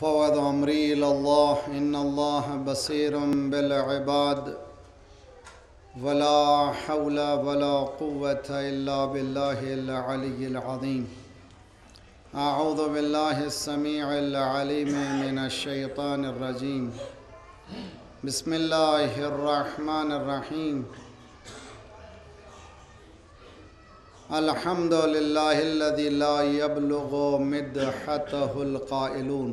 فوض أمري إلى الله إن الله بصير بالعباد ولا حول ولا قوة إلا بالله العلي العظيم. أعوذ بالله السميع العليم من الشيطان الرجيم. بسم الله الرحمن الرحيم. الحمد لله الذي لا يبلغ مدحته القائلون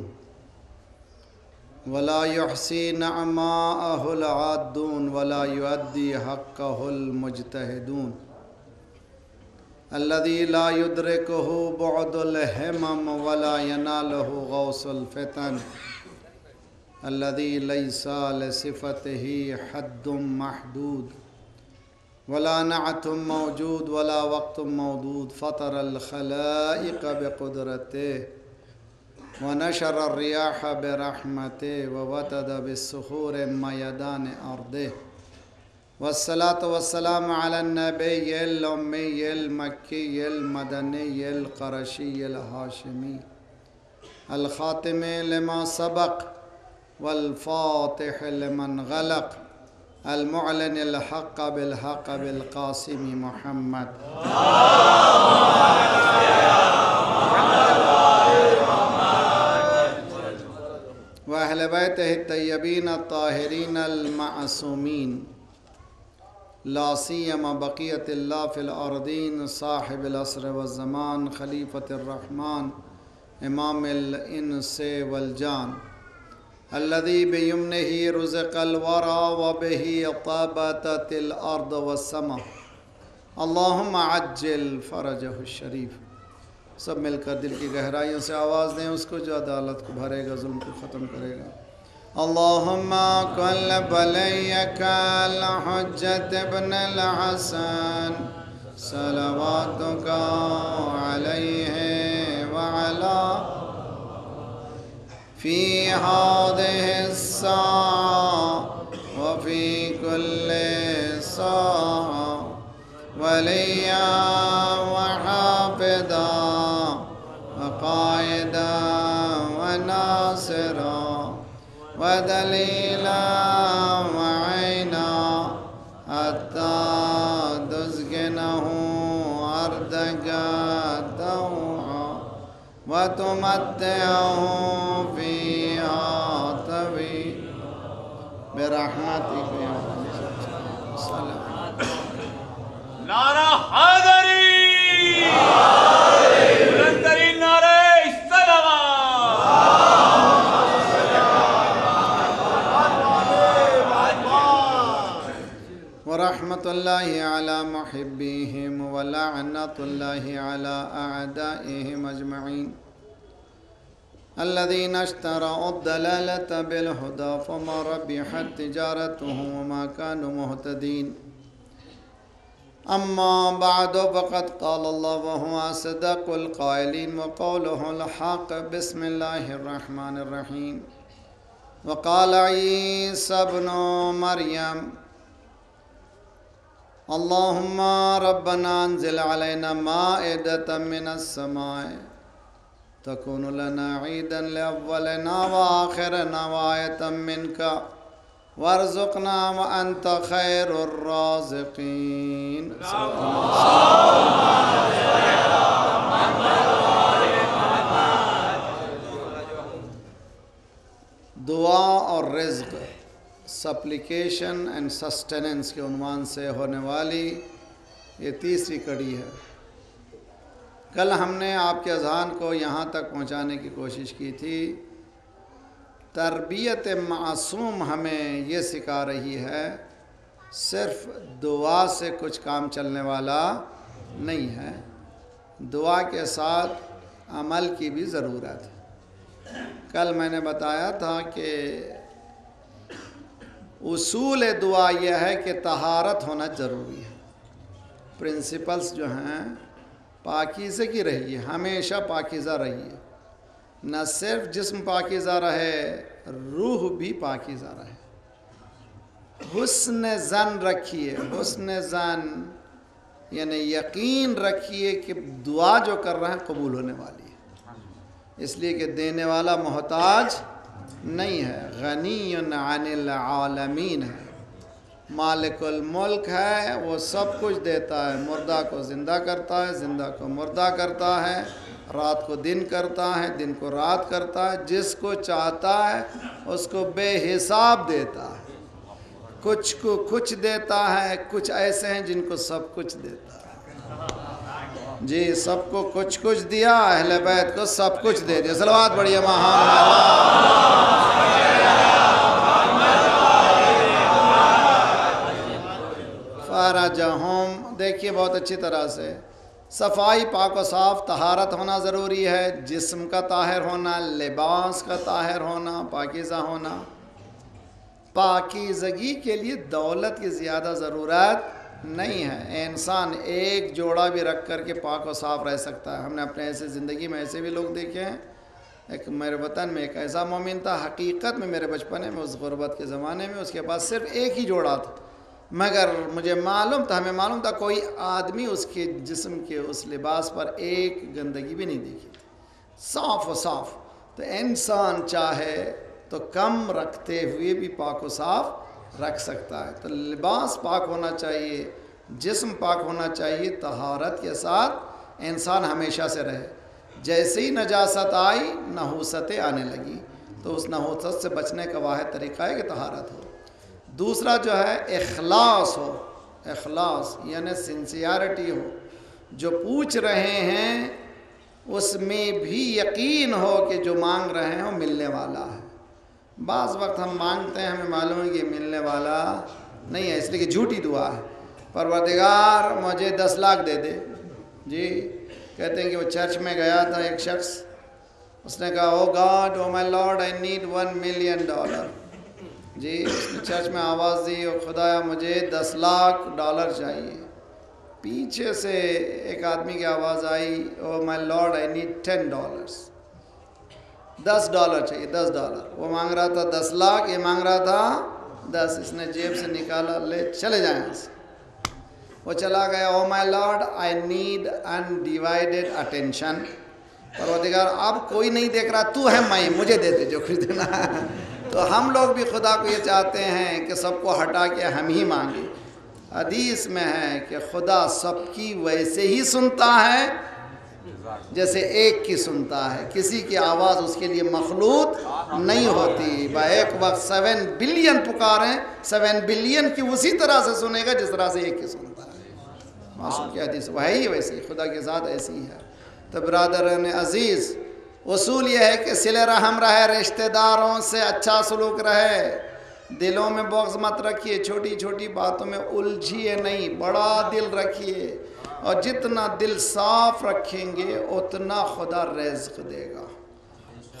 ولا يحصي نعماءه العادون ولا يؤدي حقه المجتهدون. الذي لا يدركه بعد الهمم ولا يناله غوص الفتن. الذي ليس لصفته حد محدود ولا نعت موجود ولا وقت موجود. فطر الخلائق بقدرته ونشر الرياح برحمته ووتد بالصخور ميدان أرضه. والصلاة والسلام على النبي الأمي المكي المدني القرشي الهاشمي الخاتم لما سبق والفاتح لمن غلق المعلن الحق بالحق بالقاسم محمد وأهل بيته الطيبين الطاهرين المعصومين لا سيما بقية الله في الأرضين صاحب العصر والزمان خليفة الرحمن إمام الإنس والجان الذي بيمنه رزق الورى وبه طابت الأرض والسماء. اللهم عجل فرجه الشریف. سب مل کر دل کی گہرائیوں سے آواز دیں اس کو جو عدالت کو بھرے گا، ظلم کو ختم کرے گا. اللهم كن وليك الحجة ابن الحسن صلواتك عليه وعلى في هذه الساعة وفي كل ساعة وليا وحافظا وقائدا وناصرا ودليلا وعينا حتى تسكنه أرضك طوعا وتمتعه فيها طويلا برحمتك يا رب. نعرہ حیدری بلندترین نعرہ ورحمة الله على محبيهم ولعنة الله على أعدائهم أجمعين الذين اشتروا الضلالة بالهدى فما ربحت تجارتهم وما كانوا مهتدين. أما بعد فقد قال الله وهو أصدق القائلين وقوله الحق. بسم الله الرحمن الرحيم. وقال عيسى ابن مريم اللهم ربنا انزل علينا مائدة من السماء تكون لنا عيدا لأولنا وآخرنا وآية منك وارزقنا وأنت خير الرازقين. دعا اور رزق، سپلیکیشن اینڈ سسٹیننس کے عنوان سے ہونے والی یہ تیسری کڑی ہے. کل ہم نے آپ کے اذہان کو یہاں تک پہنچانے کی کوشش کی تھی. تربیت معصوم ہمیں یہ سکھا رہی ہے صرف دعا سے کچھ کام چلنے والا نہیں ہے، دعا کے ساتھ عمل کی بھی ضرورت ہے. کل میں نے بتایا تھا کہ اصول دعا یہ ہے کہ طہارت ہونا ضروری ہے. پرنسپلز جو ہیں پاکیزہ کی رہیے، ہمیشہ پاکیزہ رہیے. نہ صرف جسم پاکیزہ رہے، روح بھی پاکیزہ رہے. حسن ظن رکھیے. حسن ظن یعنی یقین رکھیے کہ دعا جو کر رہے ہیں قبول ہونے والی ہے. اس لیے کہ دینے والا محتاج نہیں ہے، غنی عن العالمین ہے، مالک الملک ہے، وہ سب کچھ دیتا ہے، مردہ کو زندہ کرتا ہے، زندہ کو مردہ کرتا ہے، رات کو دن کرتا ہے، دن کو رات کرتا ہے، جس کو چاہتا ہے اس کو بے حساب دیتا ہے، کچھ کو کچھ دیتا ہے، کچھ ایسے ہیں جن کو سب کچھ دیتا ہے۔ جی سب کو کچھ کچھ دیا، اہل بیت کو سب کچھ دے دیا۔ صلوات پڑھیے فرجہم، دیکھیے بہت اچھی طرح سے صفائی، پاک و صاف، طہارت ہونا ضروری ہے، جسم کا طاہر ہونا، لباس کا طاہر ہونا، پاکیزہ ہونا۔ پاکیزگی کے لیے دولت کی زیادہ ضرورت نہیں ہے، انسان ایک جوڑا بھی رکھ کر کے پاک و صاف رہ سکتا ہے۔ ہم نے اپنے ایسے زندگی میں ایسے بھی لوگ دیکھے ہیں۔ ایک میرے وطن میں ایک ایسا مومن تھا، حقیقت میں میرے بچپنے میں، اس غربت کے زمانے میں، اس کے پاس صرف ایک ہی جوڑا تھا، مگر مجھے معلوم تھا، ہمیں معلوم تھا کوئی آدمی اس کے جسم کے اس لباس پر ایک گندگی بھی نہیں دیکھی تھی، صاف و صاف۔ تو انسان چاہے تو کم رکھتے ہوئے بھی پاک و صاف رکھ سکتا ہے۔ تو لباس پاک ہونا چاہیے، جسم پاک ہونا چاہیے، طہارت کے ساتھ انسان ہمیشہ سے رہے۔ جیسے ہی نجاست آئی، نحوستیں آنے لگی، تو اس نحوست سے بچنے کا واحد طریقہ ہے کہ طہارت ہو۔ دوسرا جو ہے اخلاص ہو، اخلاص یعنی سنسیئرٹی ہو، جو پوچھ رہے ہیں اس میں بھی یقین ہو کہ جو مانگ رہے ہیں وہ ملنے والا ہے۔ بعض وقت ہم مانگتے ہیں، ہمیں معلوم ہے کہ ملنے والا نہیں ہے، اس لیے کہ جھوٹی دعا ہے، پروردگار مجھے 10 لاکھ دے دے۔ جی کہتے ہیں کہ وہ چرچ میں گیا تھا ایک شخص، اس نے کہا oh God, oh my Lord, I need $1 million. جی اس نے چرچ میں آواز دی، او خدایا مجھے $10 لاکھ چاہیے۔ پیچھے سے ایک آدمی کی آواز آئی، او مائی لارڈ، آئی نیڈ $10۔ $10 چاہیے، $10۔ وہ مانگ رہا تھا 10 لاکھ، یہ مانگ رہا تھا 10۔ اس نے جیب سے نکالا، لے چلے جائیں یہاں سے۔ وہ چلا گیا، او my Lord, I need انڈیوائیڈڈ attention. پروردگار اب کوئی نہیں دیکھ رہا، تو ہے میں، مجھے دے دے جو کچھ دینا ہے۔ تو ہم لوگ بھی خدا کو یہ چاہتے ہیں کہ سب کو ہٹا کے ہم ہی مانگیں۔ حدیث میں ہے کہ خدا سب کی ویسے ہی سنتا ہے جیسے ایک کی سنتا ہے، کسی کی آواز اس کے لیے مخلوط نہیں ہوتی۔ ایک وقت 7 بلین پکاریں، 7 بلین کی اسی طرح سے سنے گا جس طرح سے ایک کی سنتا ہے۔ معصوم کی حدیث وہ ہے ہی ویسی، خدا کے ذات ایسی ہی ہے۔ تو برادران عزیز، اصول یہ ہے کہ صلہ رحم رہے، رشتہ داروں سے اچھا سلوک رہے، دلوں میں بغض مت رکھیے، چھوٹی چھوٹی باتوں میں الجھیے نہیں، بڑا دل رکھیے، اور جتنا دل صاف رکھیں گے اتنا خدا رزق دے گا۔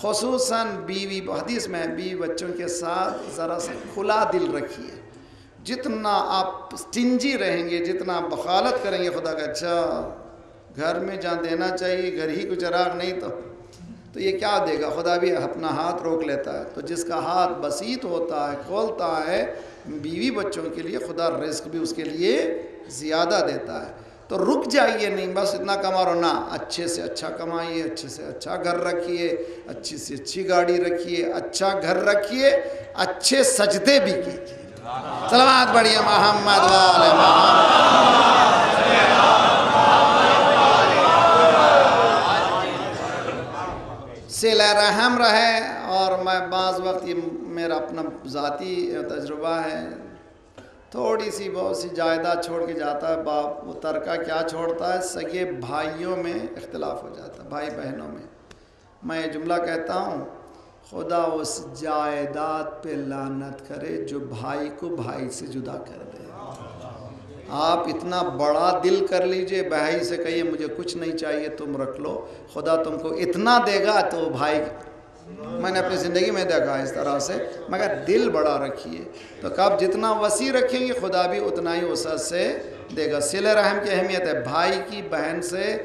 خصوصاً بیوی، حدیث میں بیوی بچوں کے ساتھ ذرا سا کھلا دل رکھیے۔ جتنا آپ سٹنجی رہیں گے، جتنا آپ بخالت کریں گے خدا کا، اچھا گھر میں جہاں دینا چاہیے گھر ہی کو چراغ نہیں تو یہ کیا دے گا؟ خدا بھی اپنا ہاتھ روک لیتا ہے۔ تو جس کا ہاتھ بسیط ہوتا ہے، کھولتا ہے بیوی بچوں کے لیے، خدا رزق بھی اس کے لیے زیادہ دیتا ہے۔ تو رک جائیے نہیں، بس اتنا کما رہو نا، اچھے سے اچھا کمائیے، اچھے سے اچھا گھر رکھیے، اچھی سے اچھی گاڑی رکھیے، اچھا گھر رکھیے، اچھے سجدے بھی کیجیے۔ صلوات پڑھیے محمد وآل محمد۔ صلہ رحم رہے۔ اور میں بعض وقت، یہ میرا اپنا ذاتی تجربہ ہے، تھوڑی سی بہت سی جائیداد چھوڑ کے جاتا ہے باپ، وہ ترکہ کیا چھوڑتا ہے، سگے بھائیوں میں اختلاف ہو جاتا ہے، بھائی بہنوں میں۔ میں یہ جملہ کہتا ہوں، خدا اس جائیداد پہ لعنت کرے جو بھائی کو بھائی سے جدا کر دے۔ آپ اتنا بڑا دل کر لیجئے، بھائی سے کہیے مجھے کچھ نہیں چاہیے، تم رکھ لو، خدا تم کو اتنا دے گا تو بھائی، میں نے اپنی زندگی میں دیکھا اس طرح سے، مگر دل بڑا رکھیے، تو کب جتنا وسیع رکھیں گے خدا بھی اتنا ہی وسعت سے دے گا۔ صلہ رحم کی اہمیت ہے، بھائی کی بہن سے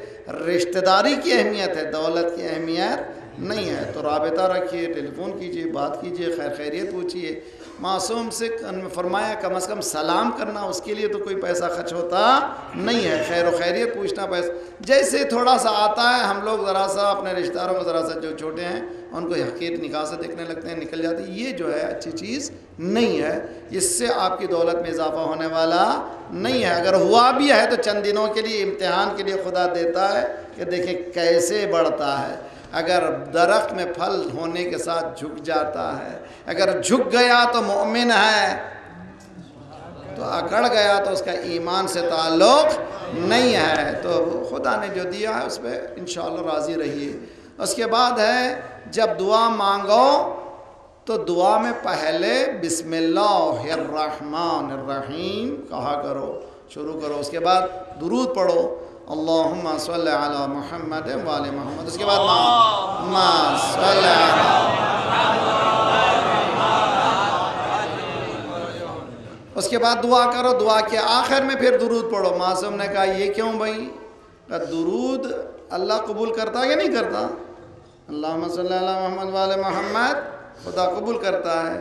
رشتہ داری کی اہمیت ہے، دولت کی اہمیت نہیں ہے، تو رابطہ رکھیے، ٹیلی فون کیجئے، بات کیجئے، خیر خیریت پوچھیے۔ معصوم سے فرمایا کم از کم سلام کرنا، اس کے لیے تو کوئی پیسہ خرچ ہوتا نہیں ہے، خیر و خیریت پوچھنا پیسہ جیسے تھوڑا سا آتا ہے، ہم لوگ ذرا سا اپنے رشتہ داروں کو ذرا سا جو چھوٹے ہیں ان کو حقیقت نگاہ سے دیکھنے لگتے ہیں، نکل جاتے ہیں، یہ جو ہے اچھی چیز نہیں ہے، اس سے آپ کی دولت میں اضافہ ہونے والا نہیں ہے، اگر ہوا بھی ہے تو چند دنوں کے لیے امتحان کے لیے خدا دیتا ہے کہ دیکھیں کیسے بڑھتا ہے۔ اگر درخت میں پھل ہونے کے ساتھ جھک جاتا ہے، اگر جھک گیا تو مومن ہے، تو اکڑ گیا تو اس کا ایمان سے تعلق نہیں ہے، تو خدا نے جو دیا ہے اس پہ انشاءاللہ راضی رہیے۔ اس کے بعد ہے جب دعا مانگو تو دعا میں پہلے بسم اللہ الرحمن الرحیم کہا کرو، شروع کرو، اس کے بعد درود پڑھو، اللہم صلی علی محمد وآل محمد، اس کے بعد اللہم صلی علی، اس کے بعد دعا کرو، دعا کے آخر میں پھر درود پڑھو۔ معصوم نے کہا یہ کیوں بھائی؟ درود اللہ قبول کرتا ہے یا نہیں کرتا؟ اللہم صلی علی محمد وآل محمد خدا قبول کرتا ہے،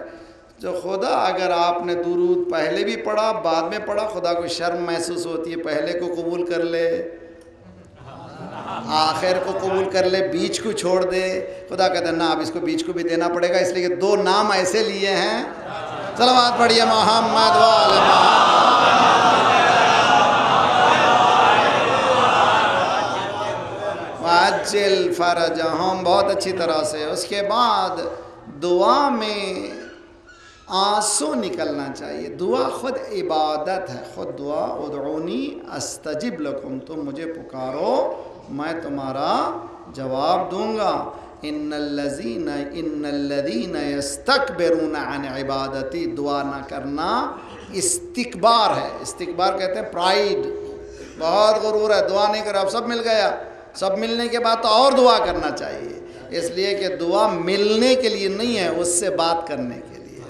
جو خدا اگر آپ نے درود پہلے بھی پڑھا بعد میں پڑھا، خدا کو شرم محسوس ہوتی ہے، پہلے کو قبول کر لے، آخر کو قبول کر لے، بیچ کو چھوڑ دے، خدا کہتا ہے نا اب اس کو بیچ کو بھی دینا پڑے گا، اس لیے کہ دو نام ایسے لیے ہیں۔ صلوات پڑھیے محمد وآل وعجل فرجہم، بہت اچھی طرح سے۔ اس کے بعد دعا میں آنسو نکلنا چاہیے، دعا خود عبادت ہے، خود دعا ادعونی استجب لکم، تم مجھے پکارو میں تمہارا جواب دوں گا۔ ان الذین یستکبرون عن عبادتی، دعا نہ کرنا استکبار ہے، استکبار کہتے ہیں پرائیڈ، بہت غرور ہے، دعا نہیں کرو، اب سب مل گیا، سب ملنے کے بعد تو اور دعا کرنا چاہیے، اس لیے کہ دعا ملنے کے لیے نہیں ہے، اس سے بات کرنے کے لیے،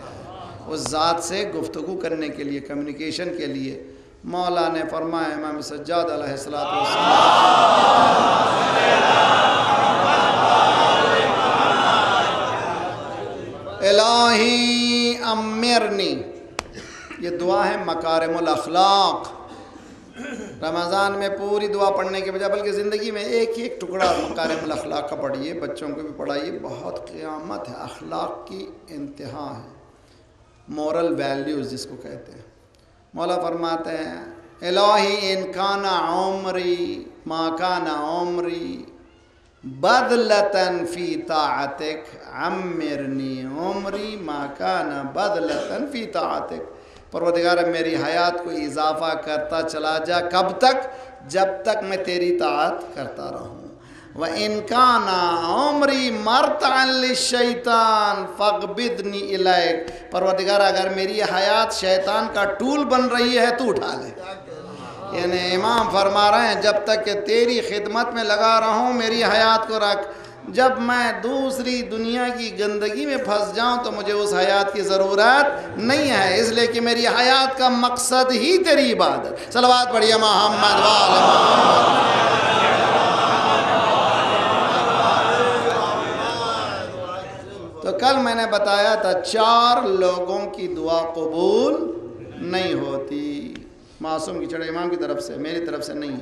اس ذات سے گفتگو کرنے کے لیے، کمیونیکیشن کے لیے۔ مولا نے فرمایا امام سجاد علیہ السلام، الہی امرنی، یہ دعا ہے مکارم الاخلاق۔ رمضان میں پوری دعا پڑھنے کے بجائے بلکہ زندگی میں ایک ایک ٹکڑا مکارم الاخلاق کا پڑھیے، بچوں کو بھی پڑھائیے، بہت قیامت ہے، اخلاق کی انتہا ہے، مورل ویلیوز جس کو کہتے ہیں۔ مولا فرماتے ہیں الہی ان کان عمری ما کان عمری بدلتن فی طاعتک عمرنی عمری ما کان بدلتن فی طاعتک، پروردگار میری حیات کو اضافہ کرتا چلا جا، کب تک؟ جب تک میں تیری طاعت کرتا رہوں۔ وَإِن كَانَ عُمْرِي مَرْتَعًا لِلشَّيْطَانِ فَاقْبِضْنِي إِلَيْكَ، پروردگار اگر میری حیات شیطان کا ٹول بن رہی ہے تو اٹھا لے، یعنی امام فرما رہے ہیں جب تک کہ تیری خدمت میں لگا رہوں میری حیات کو رکھ، جب میں دوسری دنیا کی گندگی میں پھنس جاؤں تو مجھے اس حیات کی ضرورت نہیں ہے، اس لیے کہ میری حیات کا مقصد ہی تیری عبادت۔ صلوات پڑھیے محمد وآل محمد۔ تو کل میں نے بتایا تھا 4 لوگوں کی دعا قبول نہیں ہوتی، معصوم کی چھڑے امام کی طرف سے، میری طرف سے نہیں ہے۔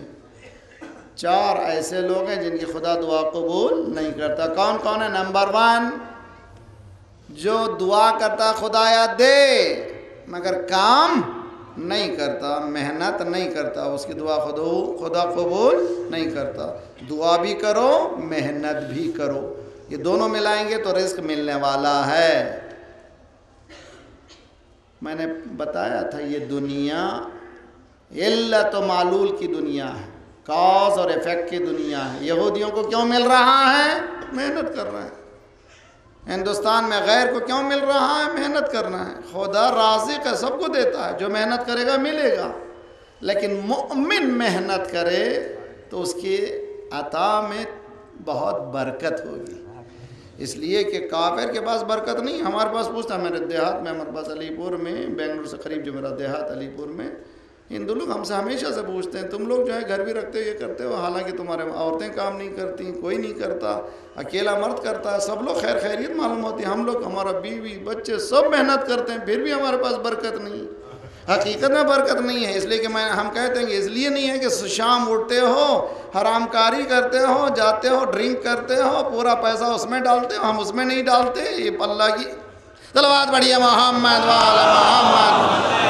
4 ایسے لوگ ہیں جن کی خدا دعا قبول نہیں کرتا۔ کون کون ہے؟ نمبر 1، جو دعا کرتا خدایا دے مگر کام نہیں کرتا، محنت نہیں کرتا، اس کی دعا خدا قبول نہیں کرتا۔ دعا بھی کرو، محنت بھی کرو، یہ دونوں ملائیں گے تو رزق ملنے والا ہے۔ میں نے بتایا تھا یہ دنیا علت و معلول کی دنیا ہے، کاز اور ایفیکٹ کی دنیا ہے۔ یہودیوں کو کیوں مل رہا ہے؟ محنت کر رہے ہیں۔ ہندوستان میں غیر کو کیوں مل رہا ہے؟ محنت کرنا ہے۔ خدا رازق ہے، سب کو دیتا ہے، جو محنت کرے گا ملے گا، لیکن مؤمن محنت کرے تو اس کی عطا میں بہت برکت ہوگی، اس لیے کہ کافر کے پاس برکت نہیں۔ ہمارے پاس پوچھتا، میرے دیہات میں، ہمارے پاس علی پور میں، بنگلور سے قریب جو میرا دیہات علی پور میں، ہندو لوگ ہم سے ہمیشہ سے پوچھتے ہیں تم لوگ جو ہے گھر بھی رکھتے ہو یہ کرتے ہو، حالانکہ تمہارے عورتیں کام نہیں کرتی، کوئی نہیں کرتا، اکیلا مرد کرتا ہے، سب لوگ خیر خیریت معلوم ہوتی ہے، ہم لوگ ہمارا بیوی بچے سب محنت کرتے ہیں، پھر بھی ہمارے پاس برکت نہیں۔ حقیقت میں برکت نہیں ہے، اس لیے کہ ہم کہتے ہیں کہ اس لیے نہیں ہے کہ شام اٹھتے ہو حرام کاری کرتے ہو، جاتے ہو ڈرنک کرتے ہو، پورا پیسہ اس میں ڈالتے ہو، ہم اس میں نہیں ڈالتے، یہ اللہ کی صلوات بڑھیا محمد والا محمد۔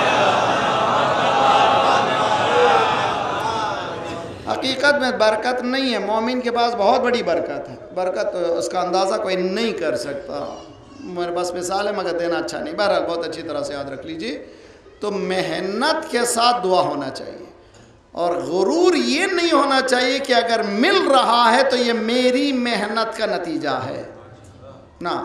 حقیقت میں برکت نہیں ہے، مومن کے پاس بہت بڑی برکت ہے، برکت اس کا اندازہ کوئی نہیں کر سکتا، میرے پاس مثال ہے مگر دینا اچھا نہیں، بہرحال بہت اچھی طرح سے یاد رکھ لیجئے۔ تو محنت کے ساتھ دعا ہونا چاہیے، اور غرور یہ نہیں ہونا چاہیے کہ اگر مل رہا ہے تو یہ میری محنت کا نتیجہ ہے، نہ،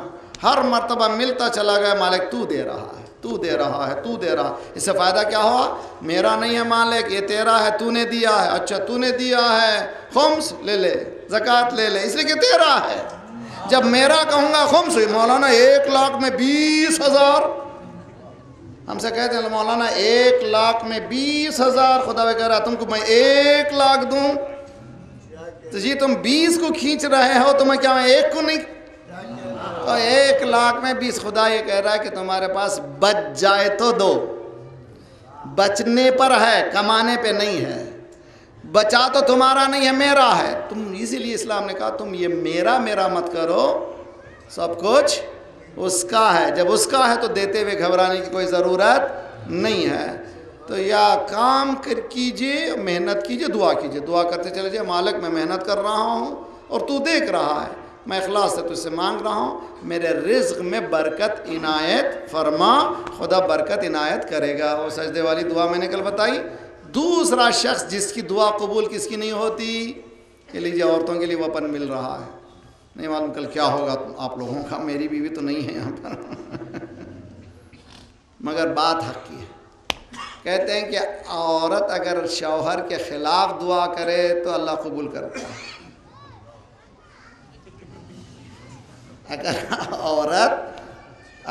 ہر مرتبہ ملتا چلا گیا مالک تو دے رہا ہے، تو دے رہا ہے، تو دے رہا ہے، اس سے فائدہ کیا ہوا؟ میرا نہیں ہے مالک، یہ تیرا ہے، تو نے دیا ہے، اچھا تو نے دیا ہے، خمس لے لے، زکوٰۃ لے لے، اس لیے کہ تیرا ہے۔ جب میرا کہوں گا خمس، مولانا 1,00,000 میں 20,000، ہم سے کہتے ہیں مولانا 1,00,000 میں 20,000، خدا کہہ رہا تم کو میں 1,00,000 دوں، تو جی تم 20 کو کھینچ رہے ہو تو میں کیا میں 1 کو نہیں؟ تو 1,00,000 میں 20، خدا یہ کہہ رہا ہے کہ تمہارے پاس بچ جائے تو دو، بچنے پر ہے، کمانے پہ نہیں ہے، بچا تو تمہارا نہیں ہے، میرا ہے، تم اسی لیے اسلام نے کہا تم یہ میرا مت کرو، سب کچھ اس کا ہے، جب اس کا ہے تو دیتے ہوئے گھبرانے کی کوئی ضرورت نہیں ہے۔ تو یا کام کیجئے، محنت کیجئے، دعا کیجئے، دعا کرتے چلے جائے، مالک میں محنت کر رہا ہوں اور تو دیکھ رہا ہے، میں اخلاص سے تجھ سے مانگ رہا ہوں، میرے رزق میں برکت عنایت فرما، خدا برکت عنایت کرے گا۔ اور سجدے والی دعا میں نے کل بتائی۔ دوسرا شخص جس کی دعا قبول کس کی نہیں ہوتی، کہ لیجیے عورتوں کے لیے وپن مل رہا ہے، نہیں معلوم کل کیا ہوگا آپ لوگوں کا، میری بیوی تو نہیں ہے یہاں پر مگر بات حق کی ہے۔ کہتے ہیں کہ عورت اگر شوہر کے خلاف دعا کرے تو اللہ قبول کرتا ہے، اگر عورت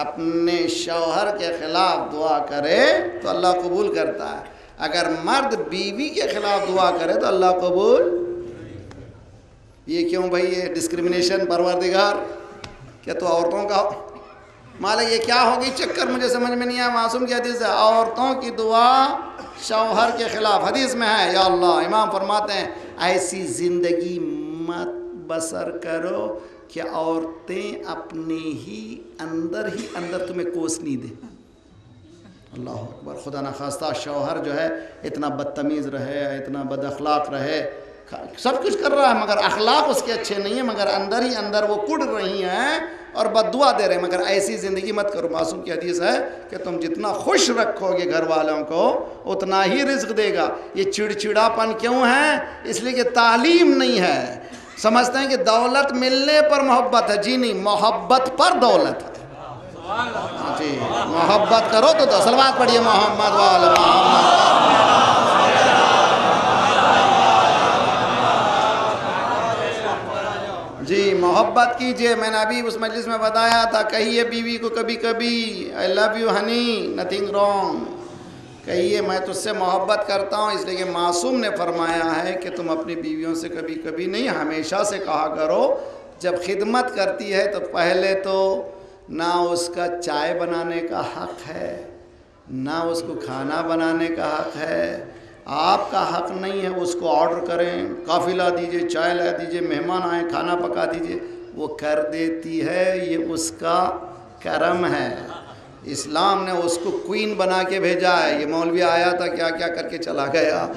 اپنے شوہر کے خلاف دعا کرے تو اللہ قبول کرتا ہے، اگر مرد بیوی کے خلاف دعا کرے تو اللہ قبول۔ یہ کیوں بھائی، یہ ڈسکرمنیشن پروردگار، کیا تو عورتوں کا مالک یہ کیا ہوگی چکر، مجھے سمجھ میں نہیں آیا۔ معصوم کی حدیث ہے عورتوں کی دعا شوہر کے خلاف، حدیث میں ہے، یا اللہ امام فرماتے ہیں ایسی زندگی مت بسر کرو کہ عورتیں اپنے ہی اندر تمہیں کوسنی دیں۔ اللہ اکبر، خدا نخواستہ شوہر جو ہے اتنا بدتمیز رہے، اتنا بد اخلاق رہے، سب کچھ کر رہا ہے مگر اخلاق اس کے اچھے نہیں ہیں، مگر اندر ہی اندر وہ کڑ رہی ہیں اور بد دعا دے رہے ہیں، مگر ایسی زندگی مت کرو۔ معصوم کی حدیث ہے کہ تم جتنا خوش رکھو گے گھر والوں کو اتنا ہی رزق دے گا۔ یہ چڑچڑا پن کیوں ہے؟ اس لیے کہ تعلیم نہیں ہے، سمجھتے ہیں کہ دولت ملنے پر محبت ہے، جی نہیں، محبت پر دولت ہے، جی محبت کرو تو صلوات پڑھیے محمد والا محمد۔ جی محبت کیجئے، میں نے ابھی اس مجلس میں بتایا تھا، کہیے بیوی کو کبھی کبھی I love you honey, nothing wrong، کہیے میں تجھ سے محبت کرتا ہوں، اس لیے کہ معصوم نے فرمایا ہے کہ تم اپنی بیویوں سے کبھی کبھی نہیں ہمیشہ سے کہا کرو، جب خدمت کرتی ہے تو پہلے تو نہ اس کا چائے بنانے کا حق ہے، نہ اس کو کھانا بنانے کا حق ہے، آپ کا حق نہیں ہے اس کو آرڈر کریں، کافی لا دیجئے، چائے لا دیجئے، مہمان آئیں کھانا پکا دیجئے، وہ کر دیتی ہے، یہ اس کا کرم ہے، اسلام نے اس کو کوئین بنا کے بھیجا ہے۔ یہ مولوی آیا تھا کیا کیا کر کے چلا گیا،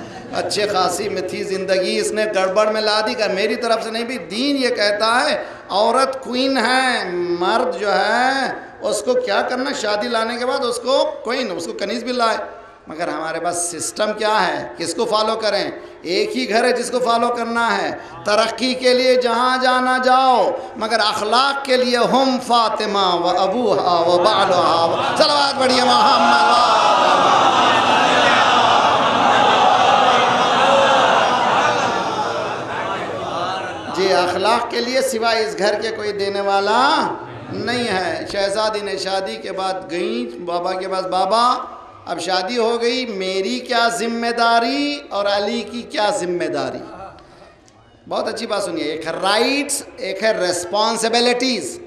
اچھے خاصی میں تھی زندگی، اس نے گڑبڑ میں لا دی، کہ میری طرف سے نہیں بھی، دین یہ کہتا ہے عورت کوئین ہے، مرد جو ہے اس کو کیا کرنا، شادی لانے کے بعد اس کو کوئین، اس کو کنیز بھی لائے، مگر ہمارے پاس سسٹم کیا ہے، کس کو فالو کریں؟ ایک ہی گھر ہے جس کو فالو کرنا ہے، ترقی کے لیے جہاں جانا جاؤ، مگر اخلاق کے لیے ہم فاطمہ و ابوہا و بعلہا، صلوات پڑھیے محمد۔ جی اخلاق کے لیے سوائے اس گھر کے کوئی دینے والا نہیں ہے۔ شہزادی نے شادی کے بعد گئیں بابا کے پاس، بابا اب شادی ہو گئی، میری کیا ذمہ داری اور علی کی کیا ذمہ داری؟ بہت اچھی بات سنیے، ایک ہے رائٹس، ایک ہے ریسپانسبلٹیز،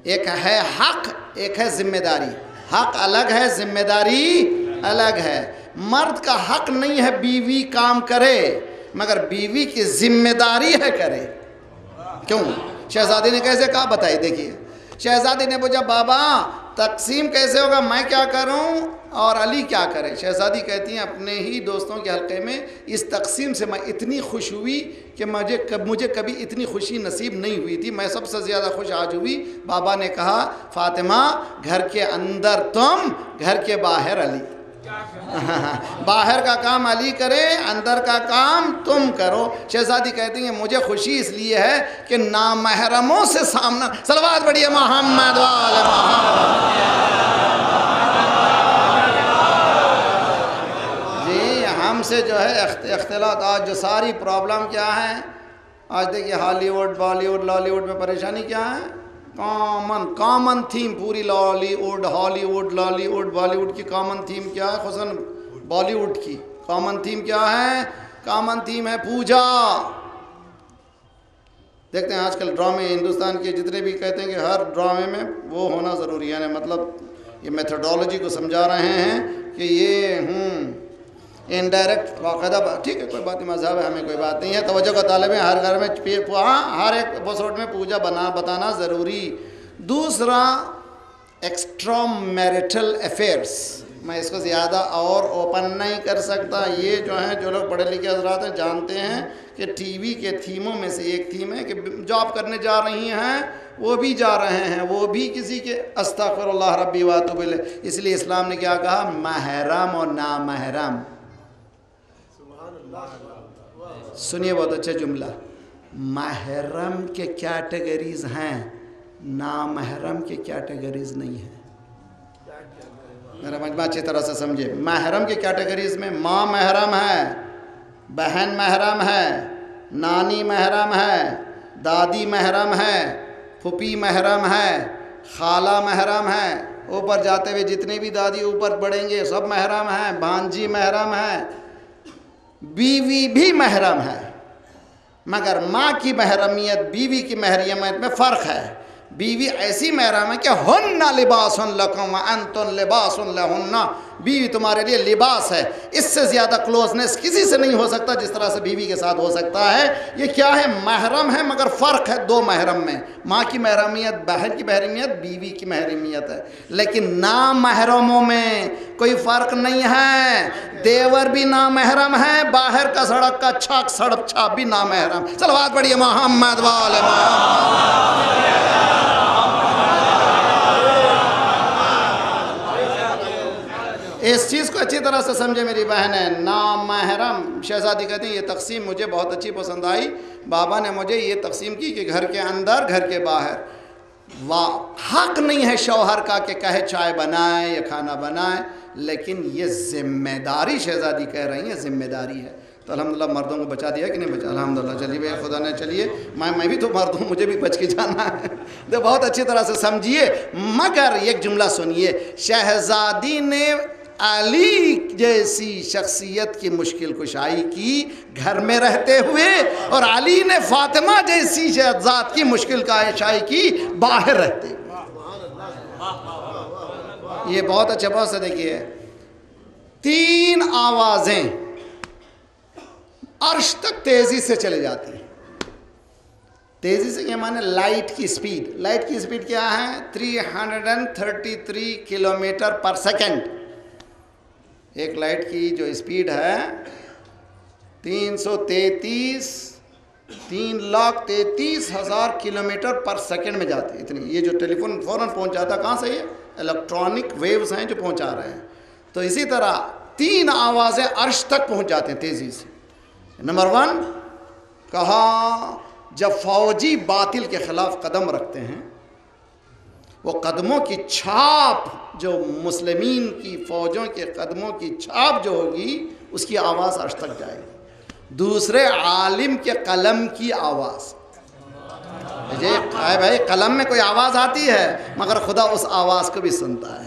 ایک ہے حق، ایک ہے ذمہ داری۔ حق الگ ہے، ذمہ داری الگ ہے۔ مرد کا حق نہیں ہے بیوی کام کرے، مگر بیوی کی ذمہ داری ہے کرے۔ کیوں؟ شہزادی نے کیسے کہا بتائی، دیکھیے شہزادی نے پوچھا بابا تقسیم کیسے ہوگا، میں کیا کروں اور علی کیا کرے؟ شہزادی کہتی ہیں اپنے ہی دوستوں کے حلقے میں اس تقسیم سے میں اتنی خوش ہوئی کہ مجھے کبھی اتنی خوشی نصیب نہیں ہوئی تھی، میں سب سے زیادہ خوش آج ہوئی۔ بابا نے کہا فاطمہ گھر کے اندر تم، گھر کے باہر علی۔ باہر کا کام علی کرے، اندر کا کام تم کرو۔ شہزادی کہتی ہیں مجھے خوشی اس لیے ہے کہ نامحرموں سے سامنا، صلوات پڑھیے محمد وآل محمد۔ جی ہم سے جو ہے اختلاط، آج جو ساری پرابلم کیا ہے، آج دیکھیے Hollywood Bollywood Lollywood میں پریشانی کیا ہے؟ کامن تھیم پوری Lollywood Hollywood Lollywood Bollywood کی کامن تھیم کیا ہے؟ خصوصاً بالی ووڈ کی کامن تھیم کیا ہے؟ کامن تھیم ہے پوجا۔ دیکھتے ہیں آج کل ڈرامے ہندوستان کے جتنے بھی کہتے ہیں کہ ہر ڈرامے میں وہ ہونا ضروری ہے، یعنی مطلب یہ میتھڈالوجی کو سمجھا رہے ہیں کہ یہ انڈائریکٹ باقاعدہ ٹھیک ہے، کوئی بات نہیں، مذہب ہے، ہمیں کوئی بات نہیں ہے، توجہ کا طالب ہے، ہر گھر میں ہر ایک ایپیسوڈ میں پوجا بتانا ضروری۔ دوسرا ایکسٹرا میریٹل افیئرس، میں اس کو زیادہ اور اوپن نہیں کر سکتا، یہ جو ہیں جو لوگ پڑھے لکھے حضرات ہیں جانتے ہیں کہ ٹی وی کے تھیموں میں سے ایک تھیم ہے کہ جاب کرنے جا رہی ہیں وہ بھی جا رہے ہیں، وہ بھی کسی کے استغفر اللہ ربی واتوب الیہ۔ اس لیے اسلام نے کیا کہا؟ محرم اور نامحرم۔ سنیے بہت اچھا جملہ، محرم کے کیٹیگریز ہیں، نامحرم کے کیٹیگریز نہیں ہیں۔ میرا مجمع اچھی طرح سے سمجھے، محرم کے کیٹیگریز میں ماں محرم ہے، بہن محرم ہے، نانی محرم ہے، دادی محرم ہے، پھوپھی محرم ہے، خالہ محرم ہے، اوپر جاتے ہوئے جتنے بھی دادی اوپر بڑھیں گے سب محرم ہیں، بھانجی محرم ہے، بیوی بھی محرم ہے، مگر ماں کی محرمیت بیوی کی محرمیت میں فرق ہے۔ بیوی ایسی محرم ہے کہ ہن لباس لکم وانتم لباس لہن، بیوی تمہارے لیے لباس ہے، اس سے زیادہ کلوزنس کسی سے نہیں ہو سکتا جس طرح سے بیوی کے ساتھ ہو سکتا ہے۔ یہ کیا ہے؟ محرم ہے، مگر فرق ہے دو محرم میں، ماں کی محرمیت بہن کی محرمیت بیوی کی محرمیت ہے، لیکن نامحرموں میں کوئی فرق نہیں ہے، دیور بھی نامحرم ہے، باہر کا سڑک کا چھاک سڑک چھاپ بھی نامحرم۔ صلوات پڑھیے محمد وآل محمد۔ اس چیز کو اچھی طرح سے سمجھے میری بہنیں، نامحرم۔ شہزادی کہتے ہیں یہ تقسیم مجھے بہت اچھی پسند آئی، بابا نے مجھے یہ تقسیم کی کہ گھر کے اندر گھر کے باہر۔ حق نہیں ہے شوہر کا کہ کہے چائے بنائے یا کھانا بنائے، لیکن یہ ذمہ داری شہزادی کہہ رہی ہیں، ذمہ داری ہے۔ تو الحمدللہ مردوں کو بچا دیا کہ نہیں بچا؟ الحمدللہ۔ چلیے بھائی خدا نے، چلیے میں بھی تو مرد ہوں، مجھے بھی بچ کے جانا ہے، تو بہت اچھی طرح سے سمجھیے۔ مگر ایک جملہ سنیے، شہزادی نے علی جیسی شخصیت کی مشکل کشائی کی گھر میں رہتے ہوئے، اور علی نے فاطمہ جیسی ذات کی مشکل کشائی کی باہر رہتے ہوئے۔ یہ بہت اچھا، بہت سے دیکھیے، 3 آوازیں عرش تک تیزی سے چلے جاتی ہیں۔ تیزی سے کیا معنی؟ لائٹ کی سپیڈ۔ لائٹ کی سپیڈ کیا ہے؟ 333 کلومیٹر پر سیکنڈ۔ ایک لائٹ کی جو سپیڈ ہے 3,33,000 کلومیٹر پر سیکنڈ میں جاتی ہے اتنی۔ یہ جو ٹیلی فون فوراً پہنچ جاتا ہے کہاں سے؟ یہ الیکٹرانک ویوز ہیں جو پہنچا رہے ہیں۔ تو اسی طرح 3 آوازیں عرش تک پہنچ جاتے ہیں تیزی سے۔ نمبر 1 کہا جب فوجی باطل کے خلاف قدم رکھتے ہیں، وہ قدموں کی چھاپ جو مسلمین کی فوجوں کے قدموں کی چھاپ جو ہوگی اس کی آواز عرش تک جائے گی۔ دوسرے عالم کے قلم کی آواز، بھائی قلم میں کوئی آواز آتی ہے مگر خدا اس آواز کو بھی سنتا ہے۔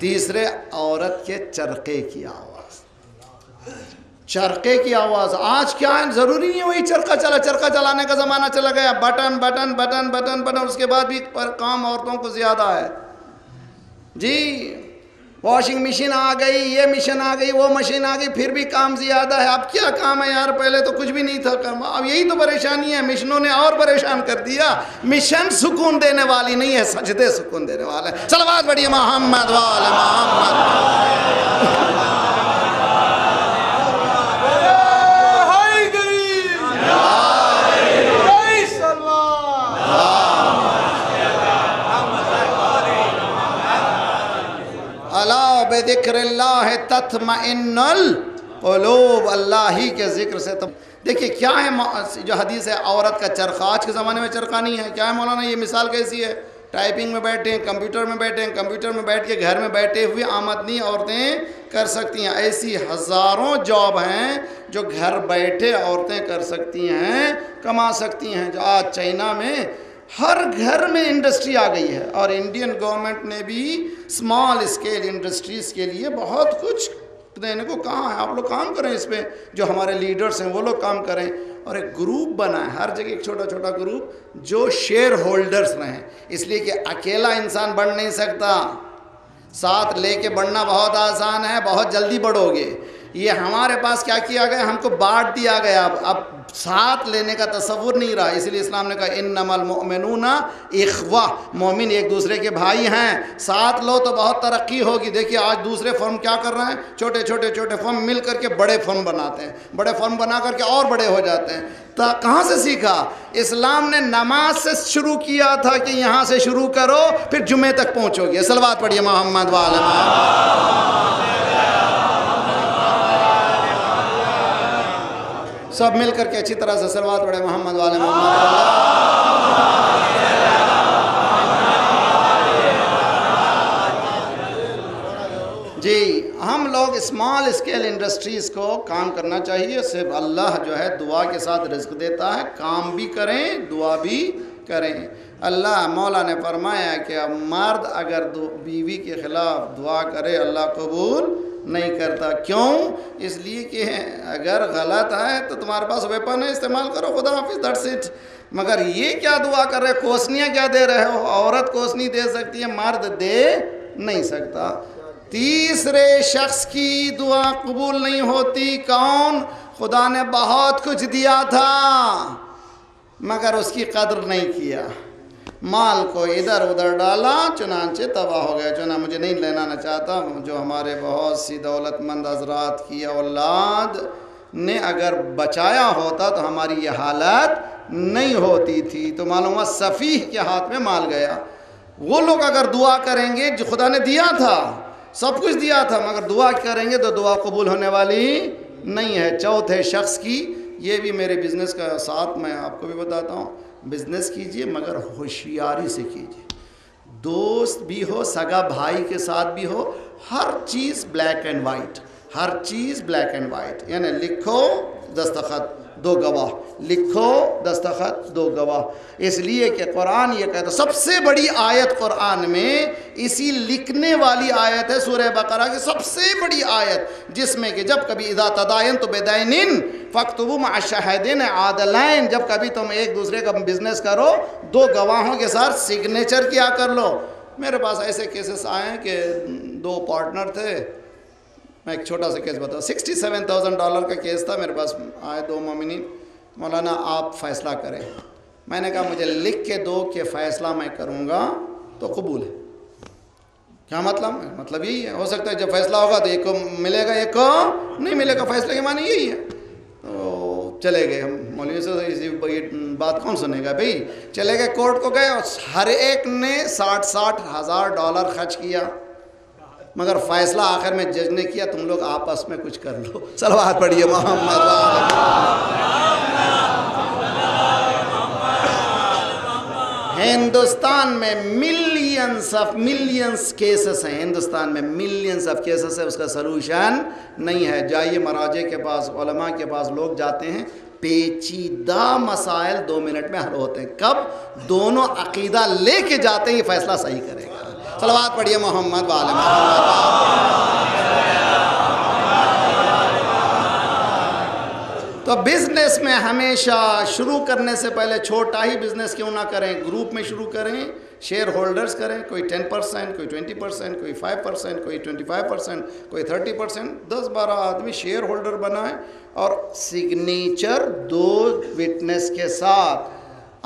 تیسرے عورت کے چرخے کی آواز، چرخے کی آواز. آج کیا ہے، ضروری نہیں ہے وہی چرخہ چلانے کا زمانہ چلا گیا، button button button button button. اس کے بعد بھی کام عورتوں کو زیادہ ہے جی. واشنگ مشین آ گئی، یہ مشین آ گئی، وہ مشین آ گئی، پھر بھی کام زیادہ ہے. اب کیا کام ہے یار، پہلے تو کچھ بھی نہیں تھا کام. اب یہی تو پریشانی ہے، مشنوں نے اور پریشان کر دیا. مشن سکون دینے والی نہیں ہے، سجدے سکون دینے والا ہے. صلوات پڑھیے محمد وآل محمد. الا بذکر اللہ تطمئن القلوب. اللہ ہی کے ذکر سے. تم دیکھیے کیا ہے جو حدیث ہے عورت کا چرخہ. آج کے زمانے میں چرخہ نہیں ہے. کیا ہے مولانا، یہ مثال کیسی ہے؟ ٹائپنگ میں بیٹھے ہیں، کمپیوٹر میں بیٹھے ہیں، کمپیوٹر میں بیٹھ کے گھر میں بیٹھے ہوئے آمدنی عورتیں کر سکتی ہیں. ایسی ہزاروں جاب ہیں جو گھر بیٹھے عورتیں کر سکتی ہیں، کما سکتی ہیں. جو آج چائنا میں ہر گھر میں انڈسٹری آ گئی ہے، اور انڈین گورنمنٹ نے بھی اسمال اسکیل انڈسٹریز کے لیے بہت کچھ دینے کو کہا ہے. آپ لوگ کام کریں اس پہ، جو ہمارے لیڈرز ہیں وہ لوگ کام کریں. اور ایک گروپ بنا ہے ہر جگہ، ایک چھوٹا چھوٹا گروپ جو شیئر ہولڈرز رہیں. اس لیے کہ اکیلا انسان بڑھ نہیں سکتا، ساتھ لے کے بڑھنا بہت آسان ہے، بہت جلدی بڑھو گے. یہ ہمارے پاس کیا کیا گیا، ہم کو بانٹ دیا گیا. اب ساتھ لینے کا تصور نہیں رہا. اس لیے اسلام نے کہا انما المؤمنون اخوہ، مومن ایک دوسرے کے بھائی ہیں. ساتھ لو تو بہت ترقی ہوگی. دیکھیے آج دوسرے فرم کیا کر رہے ہیں، چھوٹے چھوٹے فرم مل کر کے بڑے فرم بناتے ہیں، بڑے فرم بنا کر کے اور بڑے ہو جاتے ہیں. کہاں سے سیکھا؟ اسلام نے نماز سے شروع کیا تھا کہ یہاں سے شروع کرو پھر جمعے تک پہنچو گے. صلوات پڑھیے محمد وآل محمد. سب مل کر کے اچھی طرح سے صلوات پڑھے محمد والے محمد. جی ہم لوگ اسمال اسکیل انڈسٹریز کو کام کرنا چاہیے. صرف اللہ جو ہے دعا کے ساتھ رزق دیتا ہے. کام بھی کریں، دعا بھی کریں. اللہ مولا نے فرمایا کہ مرد اگر بیوی کے خلاف دعا کرے اللہ قبول نہیں کرتا. کیوں؟ اس لیے کہ اگر غلط ہے تو تمہارے پاس ویپن ہے، استعمال کرو، خدا حافظ، دیٹس اٹ. مگر یہ کیا دعا کر رہے، کوسنیاں کیا دے رہے ہو؟ عورت کوسنی دے سکتی ہے، مرد دے نہیں سکتا. تیسرے شخص کی دعا قبول نہیں ہوتی. کون؟ خدا نے بہت کچھ دیا تھا مگر اس کی قدر نہیں کیا. مال کو ادھر ادھر ڈالا، چنانچہ تباہ ہو گیا. چنانچہ مجھے نہیں لینا چاہتا، جو ہمارے بہت سی دولت مند حضرات کی اولاد نے اگر بچایا ہوتا تو ہماری یہ حالت نہیں ہوتی تھی. تو معلوم ہوا سفیہ کے ہاتھ میں مال گیا. وہ لوگ اگر دعا کریں گے، جو خدا نے دیا تھا، سب کچھ دیا تھا، مگر دعا کریں گے تو دعا قبول ہونے والی نہیں ہے. چوتھے شخص کی، یہ بھی میرے بزنس کا ساتھ میں آپ کو بھی بتاتا ہوں، بزنس کیجئے مگر ہوشیاری سے کیجئے. دوست بھی ہو، سگا بھائی کے ساتھ بھی ہو، ہر چیز بلیک اینڈ وائٹ، ہر چیز بلیک اینڈ وائٹ. یعنی لکھو دستخط دو گواہ، لکھو دستخط دو گواہ. اس لیے کہ قرآن یہ کہتا ہے، سب سے بڑی آیت قرآن میں اسی لکھنے والی آیت ہے، سورہ بقرہ کی سب سے بڑی آیت، جس میں کہ جب کبھی اذا تداینتم بدین فاکتبوا مع الشاہدین عادلین، جب کبھی تم ایک دوسرے کا بزنس کرو دو گواہوں کے ساتھ سگنیچر کیا کر لو. میرے پاس ایسے کیسز آئے ہیں کہ دو پارٹنر تھے. میں ایک چھوٹا سا کیس بتاؤں، $67,000 کا کیس تھا. میرے پاس آئے دو مومنین، مولانا آپ فیصلہ کریں. میں نے کہا مجھے لکھ کے دو کہ فیصلہ میں کروں گا تو قبول ہے. کیا مطلب؟ مطلب یہی ہے. ہو سکتا ہے جب فیصلہ ہوگا تو ایک کو ملے گا، ایک کو نہیں ملے گا. فیصلے کے معنی یہی ہے. تو چلے گئے ہم مولوی سے، اسی بات کون سنے گا بھئی. چلے گئے کورٹ کو گئے، اور ہر ایک نے $60,000 خرچ کیا، مگر فیصلہ آخر میں جج نے کیا تم لوگ آپس میں کچھ کر لو. صلوات پڑھیے محمد. ہندوستان میں ملینز کیسز ہیں، ہندوستان میں ملینز آف کیسز ہیں، اس کا سلوشن نہیں ہے. جائیے مراجع کے پاس، علماء کے پاس لوگ جاتے ہیں، پیچیدہ مسائل 2 منٹ میں حل ہوتے ہیں. کب؟ دونوں عقیدہ لے کے جاتے ہیں یہ فیصلہ صحیح کرے گا. صلوات پڑھیے محمد والے محمد۔ تو بزنس میں ہمیشہ شروع کرنے سے پہلے چھوٹا ہی بزنس کیوں نہ کریں، گروپ میں شروع کریں، شیئر ہولڈرز کریں، کوئی 10%، کوئی 20%، کوئی 5%، کوئی 25%، کوئی 30%، 10-12 آدمی شیئر ہولڈر بنائیں اور سگنیچر 2 وٹنس کے ساتھ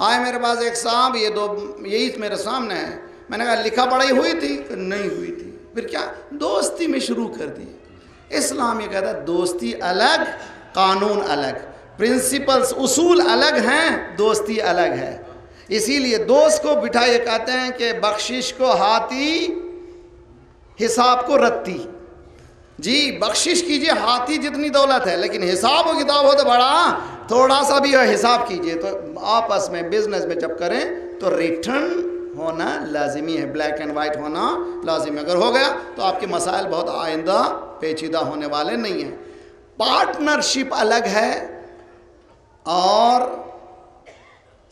آئے میرے پاس ایک صاحب، یہی میرے سامنے ہے، میں نے کہا لکھا پڑھائی ہوئی تھی؟ نہیں ہوئی تھی۔ پھر کیا؟ دوستی میں شروع کر دی۔ اسلام یہ کہتا ہے دوستی الگ، قانون الگ، پرنسپلز اصول الگ ہیں، دوستی الگ ہے۔ اسی لیے دوست کو بٹھائے کہتے ہیں کہ بخشش کو ہاتھی، حساب کو رتی۔ جی بخشش کیجئے، ہاتھی جتنی دولت ہے، لیکن حساب و کتاب ہو تو بڑا تھوڑا سا بھی حساب کیجئے۔ تو آپس میں بزنس میں جب کریں تو ریٹرن ہونا لازمی ہے، بلیک اینڈ وائٹ ہونا لازمی ہے۔ اگر ہو گیا تو آپ کے مسائل بہت آئندہ پیچیدہ ہونے والے نہیں ہیں۔ پارٹنرشپ الگ ہے اور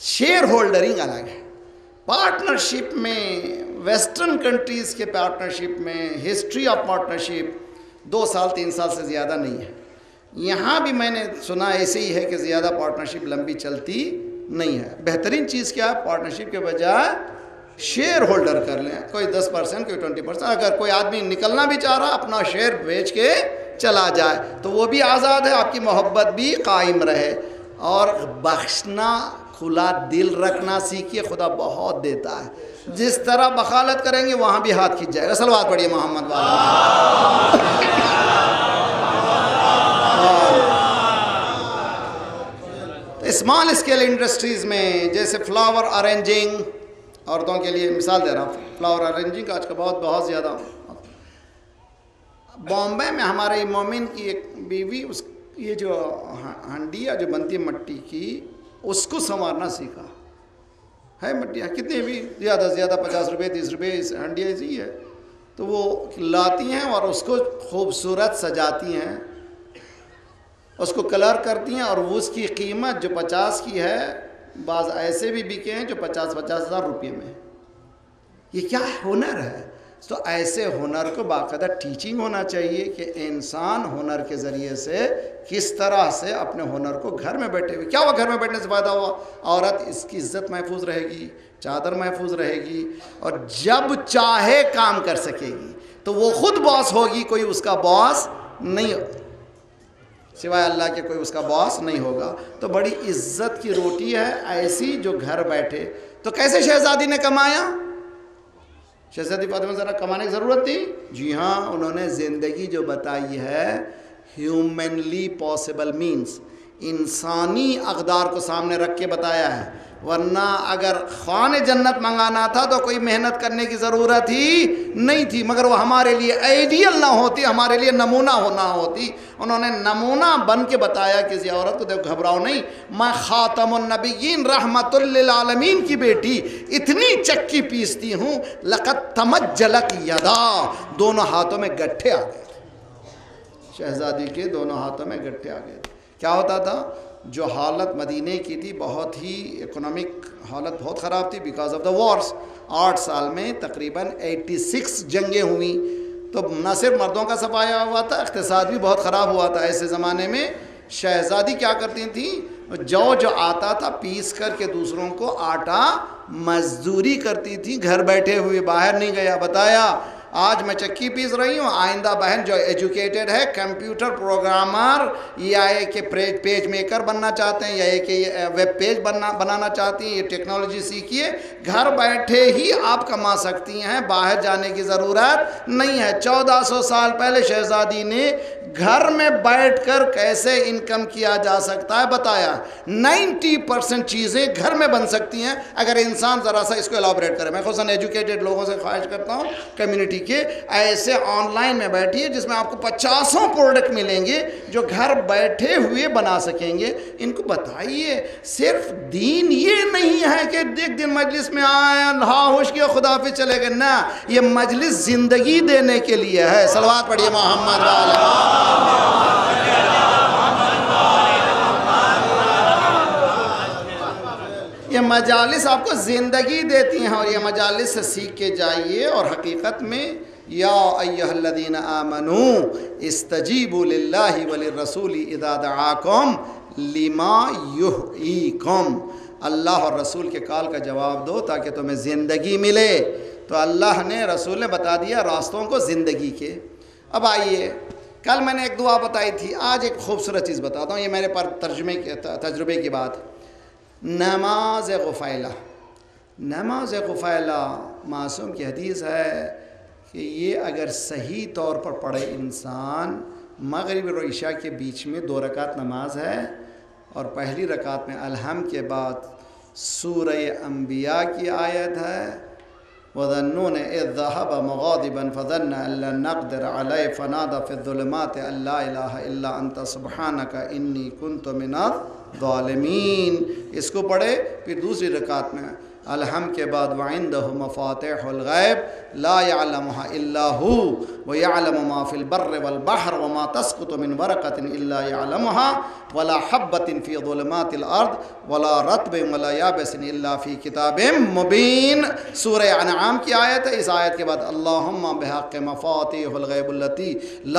شیئر ہولڈرنگ الگ ہے۔ پارٹنرشپ میں ویسٹرن کنٹریز کے پارٹنرشپ میں ہسٹری آف پارٹنرشپ 2 سال 3 سال سے زیادہ نہیں ہے۔ یہاں بھی میں نے سنا ایسے ہی ہے کہ زیادہ پارٹنرشپ لمبی چلتی نہیں ہے۔ بہترین چیز کیا ہے؟ پارٹنرشپ کے بجائے شیئر ہولڈر کر لیں، کوئی 10%، کوئی 20%۔ اگر کوئی آدمی نکلنا بھی چاہ رہا اپنا شیئر بیچ کے چلا جائے تو وہ بھی آزاد ہے، آپ کی محبت بھی قائم رہے۔ اور بخشنا، کھلا دل رکھنا سیکھیے، خدا بہت دیتا ہے۔ جس طرح بخالت کریں گے وہاں بھی ہاتھ کھنچ جائے گا۔ صلوات پڑھیے محمد والا۔ اسمال اسکیل انڈسٹریز میں جیسے فلاور ارینجنگ، عورتوں کے لیے مثال دے رہا ہوں، فلاور ارینجنگ آج کا بہت زیادہ۔ بامبے میں ہمارے مومن کی ایک بیوی، یہ جو ہنڈیا جو بنتی ہے مٹی کی، اس کو سنوارنا سیکھا ہے۔ مٹیاں کتنے بھی زیادہ سے زیادہ 50 روپے 30 روپے ہنڈیا ایسی ہے، تو وہ لاتی ہیں اور اس کو خوبصورت سجاتی ہیں، اس کو کلر کرتی ہیں، اور وہ اس کی قیمت جو 50 کی ہے، بعض ایسے بھی بکے ہیں جو 50 ہزار روپے میں۔ یہ کیا ہنر ہے؟ تو ایسے ہنر کو باقاعدہ ٹیچنگ ہونا چاہیے کہ انسان ہنر کے ذریعے سے کس طرح سے اپنے ہنر کو گھر میں بیٹھے ہوئے، کیا ہوا گھر میں بیٹھنے سے فائدہ ہوا؟ عورت اس کی عزت محفوظ رہے گی، چادر محفوظ رہے گی، اور جب چاہے کام کر سکے گی، تو وہ خود باس ہوگی، کوئی اس کا باس نہیں ہوگا، سوائے اللہ کے کوئی اس کا باس نہیں ہوگا۔ تو بڑی عزت کی روٹی ہے ایسی جو گھر بیٹھے۔ تو کیسے شہزادی نے کمایا؟ شہزادی فاطمہ ذرا کمانے کی ضرورت تھی؟ جی ہاں، انہوں نے زندگی جو بتائی ہے ہیومنلی پاسبل مینز، انسانی اقدار کو سامنے رکھ کے بتایا ہے۔ ورنہ اگر خوان جنت منگانا تھا تو کوئی محنت کرنے کی ضرورت ہی نہیں تھی، مگر وہ ہمارے لیے آئیڈیل نہ ہوتی، ہمارے لیے نمونہ ہونا ہوتی۔ انہوں نے نمونہ بن کے بتایا کسی عورت کو، دیکھو گھبراؤ نہیں، میں خاتم النبیین رحمت للعالمین کی بیٹی اتنی چکی پیستی ہوں، لقد تمجلت یدا، دونوں ہاتھوں میں گٹھے آ گئے تھے، شہزادی کے دونوں ہاتھوں میں گٹھے آ گئے تھے۔ کیا ہوتا تھا؟ جو حالت مدینے کی تھی، بہت ہی اکنامک حالت بہت خراب تھی بیکاز آف دا وارس۔ 8 سال میں تقریباً 86 جنگیں ہوئیں، تو نہ صرف مردوں کا صفایا ہوا تھا، اقتصاد بھی بہت خراب ہوا تھا۔ ایسے زمانے میں شہزادی کیا کرتی تھیں؟ جو آتا تھا پیس کر کے دوسروں کو آٹا مزدوری کرتی تھی، گھر بیٹھے ہوئے، باہر نہیں گیا۔ بتایا آج میں چکی پیس رہی ہوں، آئندہ بہن جو ایجوکیٹڈ ہے، کمپیوٹر پروگرامر یا ایک پیج میکر بننا چاہتے ہیں، یا ایک ویب پیج بنانا چاہتی ہیں، یہ ٹیکنالوجی سیکھیے، گھر بیٹھے ہی آپ کما سکتی ہیں، باہر جانے کی ضرورت نہیں ہے۔ 1400 سال پہلے شہزادی نے گھر میں بیٹھ کر کیسے انکم کیا جا سکتا ہے بتایا۔ 90% چیزیں گھر میں بن سکتی ہیں اگر انسان ذرا سا اس کو ایلابریٹ کرے۔ میں خصوصاً ایجوکیٹڈ لوگوں سے خواہش کرتا ہوں کمیونٹی کے، ایسے آن لائن میں بیٹھیے جس میں آپ کو 50 پروڈکٹ ملیں گے جو گھر بیٹھے ہوئے بنا سکیں گے۔ ان کو بتائیے صرف دین یہ نہیں ہے کہ ایک دن مجلس میں آئے، ہاں ہوش کیا، خدا حافظ چلے گئے، نہ، یہ مجلس زندگی دینے کے لیے ہے۔ صلوات پڑھیے محمد والا۔ یہ مجالس آپ کو زندگی دیتی ہیں، اور یہ مجالس سے سیکھ کے جائیے. اور حقیقت میں یا ایھا الذین آمنوا استجیبوا للہ وللرسول اذا دعاکم لما یحییکم، اللہ اور رسول کے کال کا جواب دو تاکہ تمہیں زندگی ملے. تو اللہ نے، رسول نے بتا دیا راستوں کو زندگی کے. اب آئیے، کل میں نے ایک دعا بتائی تھی، آج ایک خوبصورت چیز بتاتا ہوں. یہ میرے پر تجربے کی بات. نماز غفیلہ. نماز غفیلہ معصوم کی حدیث ہے کہ یہ اگر صحیح طور پر پڑھے انسان، مغرب اور عشاء کے بیچ میں 2 رکعت نماز ہے، اور پہلی رکعت میں الحمد کے بعد سورہ انبیاء کی آیت ہے، وَظَنُّونَ إِذْ ذَهَبَ مُغَاضِبًا فَظَنَّ أَن لَّن نَّقْدِرَ عَلَيْهِ فَنَادَىٰ فِي الظُّلُمَاتِ أَن لَّا إِلَٰهَ إِلَّا أَنتَ سُبْحَانَكَ إِنِّي كُنتُ مِنَ الظَّالِمِينَ. اس کو پڑھے. پھر دوسری رکعت میں الحمد کے بعد وَعِندَهُ مَفَاتِحُ الْغَيْبِ لَا يَعْلَمُهَا إِلَّا هُوَ وَيَعْلَمُ مَا فِي الْبَرِّ وَالْبَحْرِ وَمَا تَسْقُطُ مِنْ وَرَقَةٍ إِلَّا يَعْلَمُهَا وَلَا حَبَّةٍ فِي ظُلُمَاتِ الْأَرْضِ وَلَا رَطْبٍ وَلَا يَابِسٍ إِلَّا فِي كِتَابٍ مُّبِينٍ. سورہ انعام کی آیت ہے. اس آیت کے بعد اللہم بحق مفاتیح الغیب التی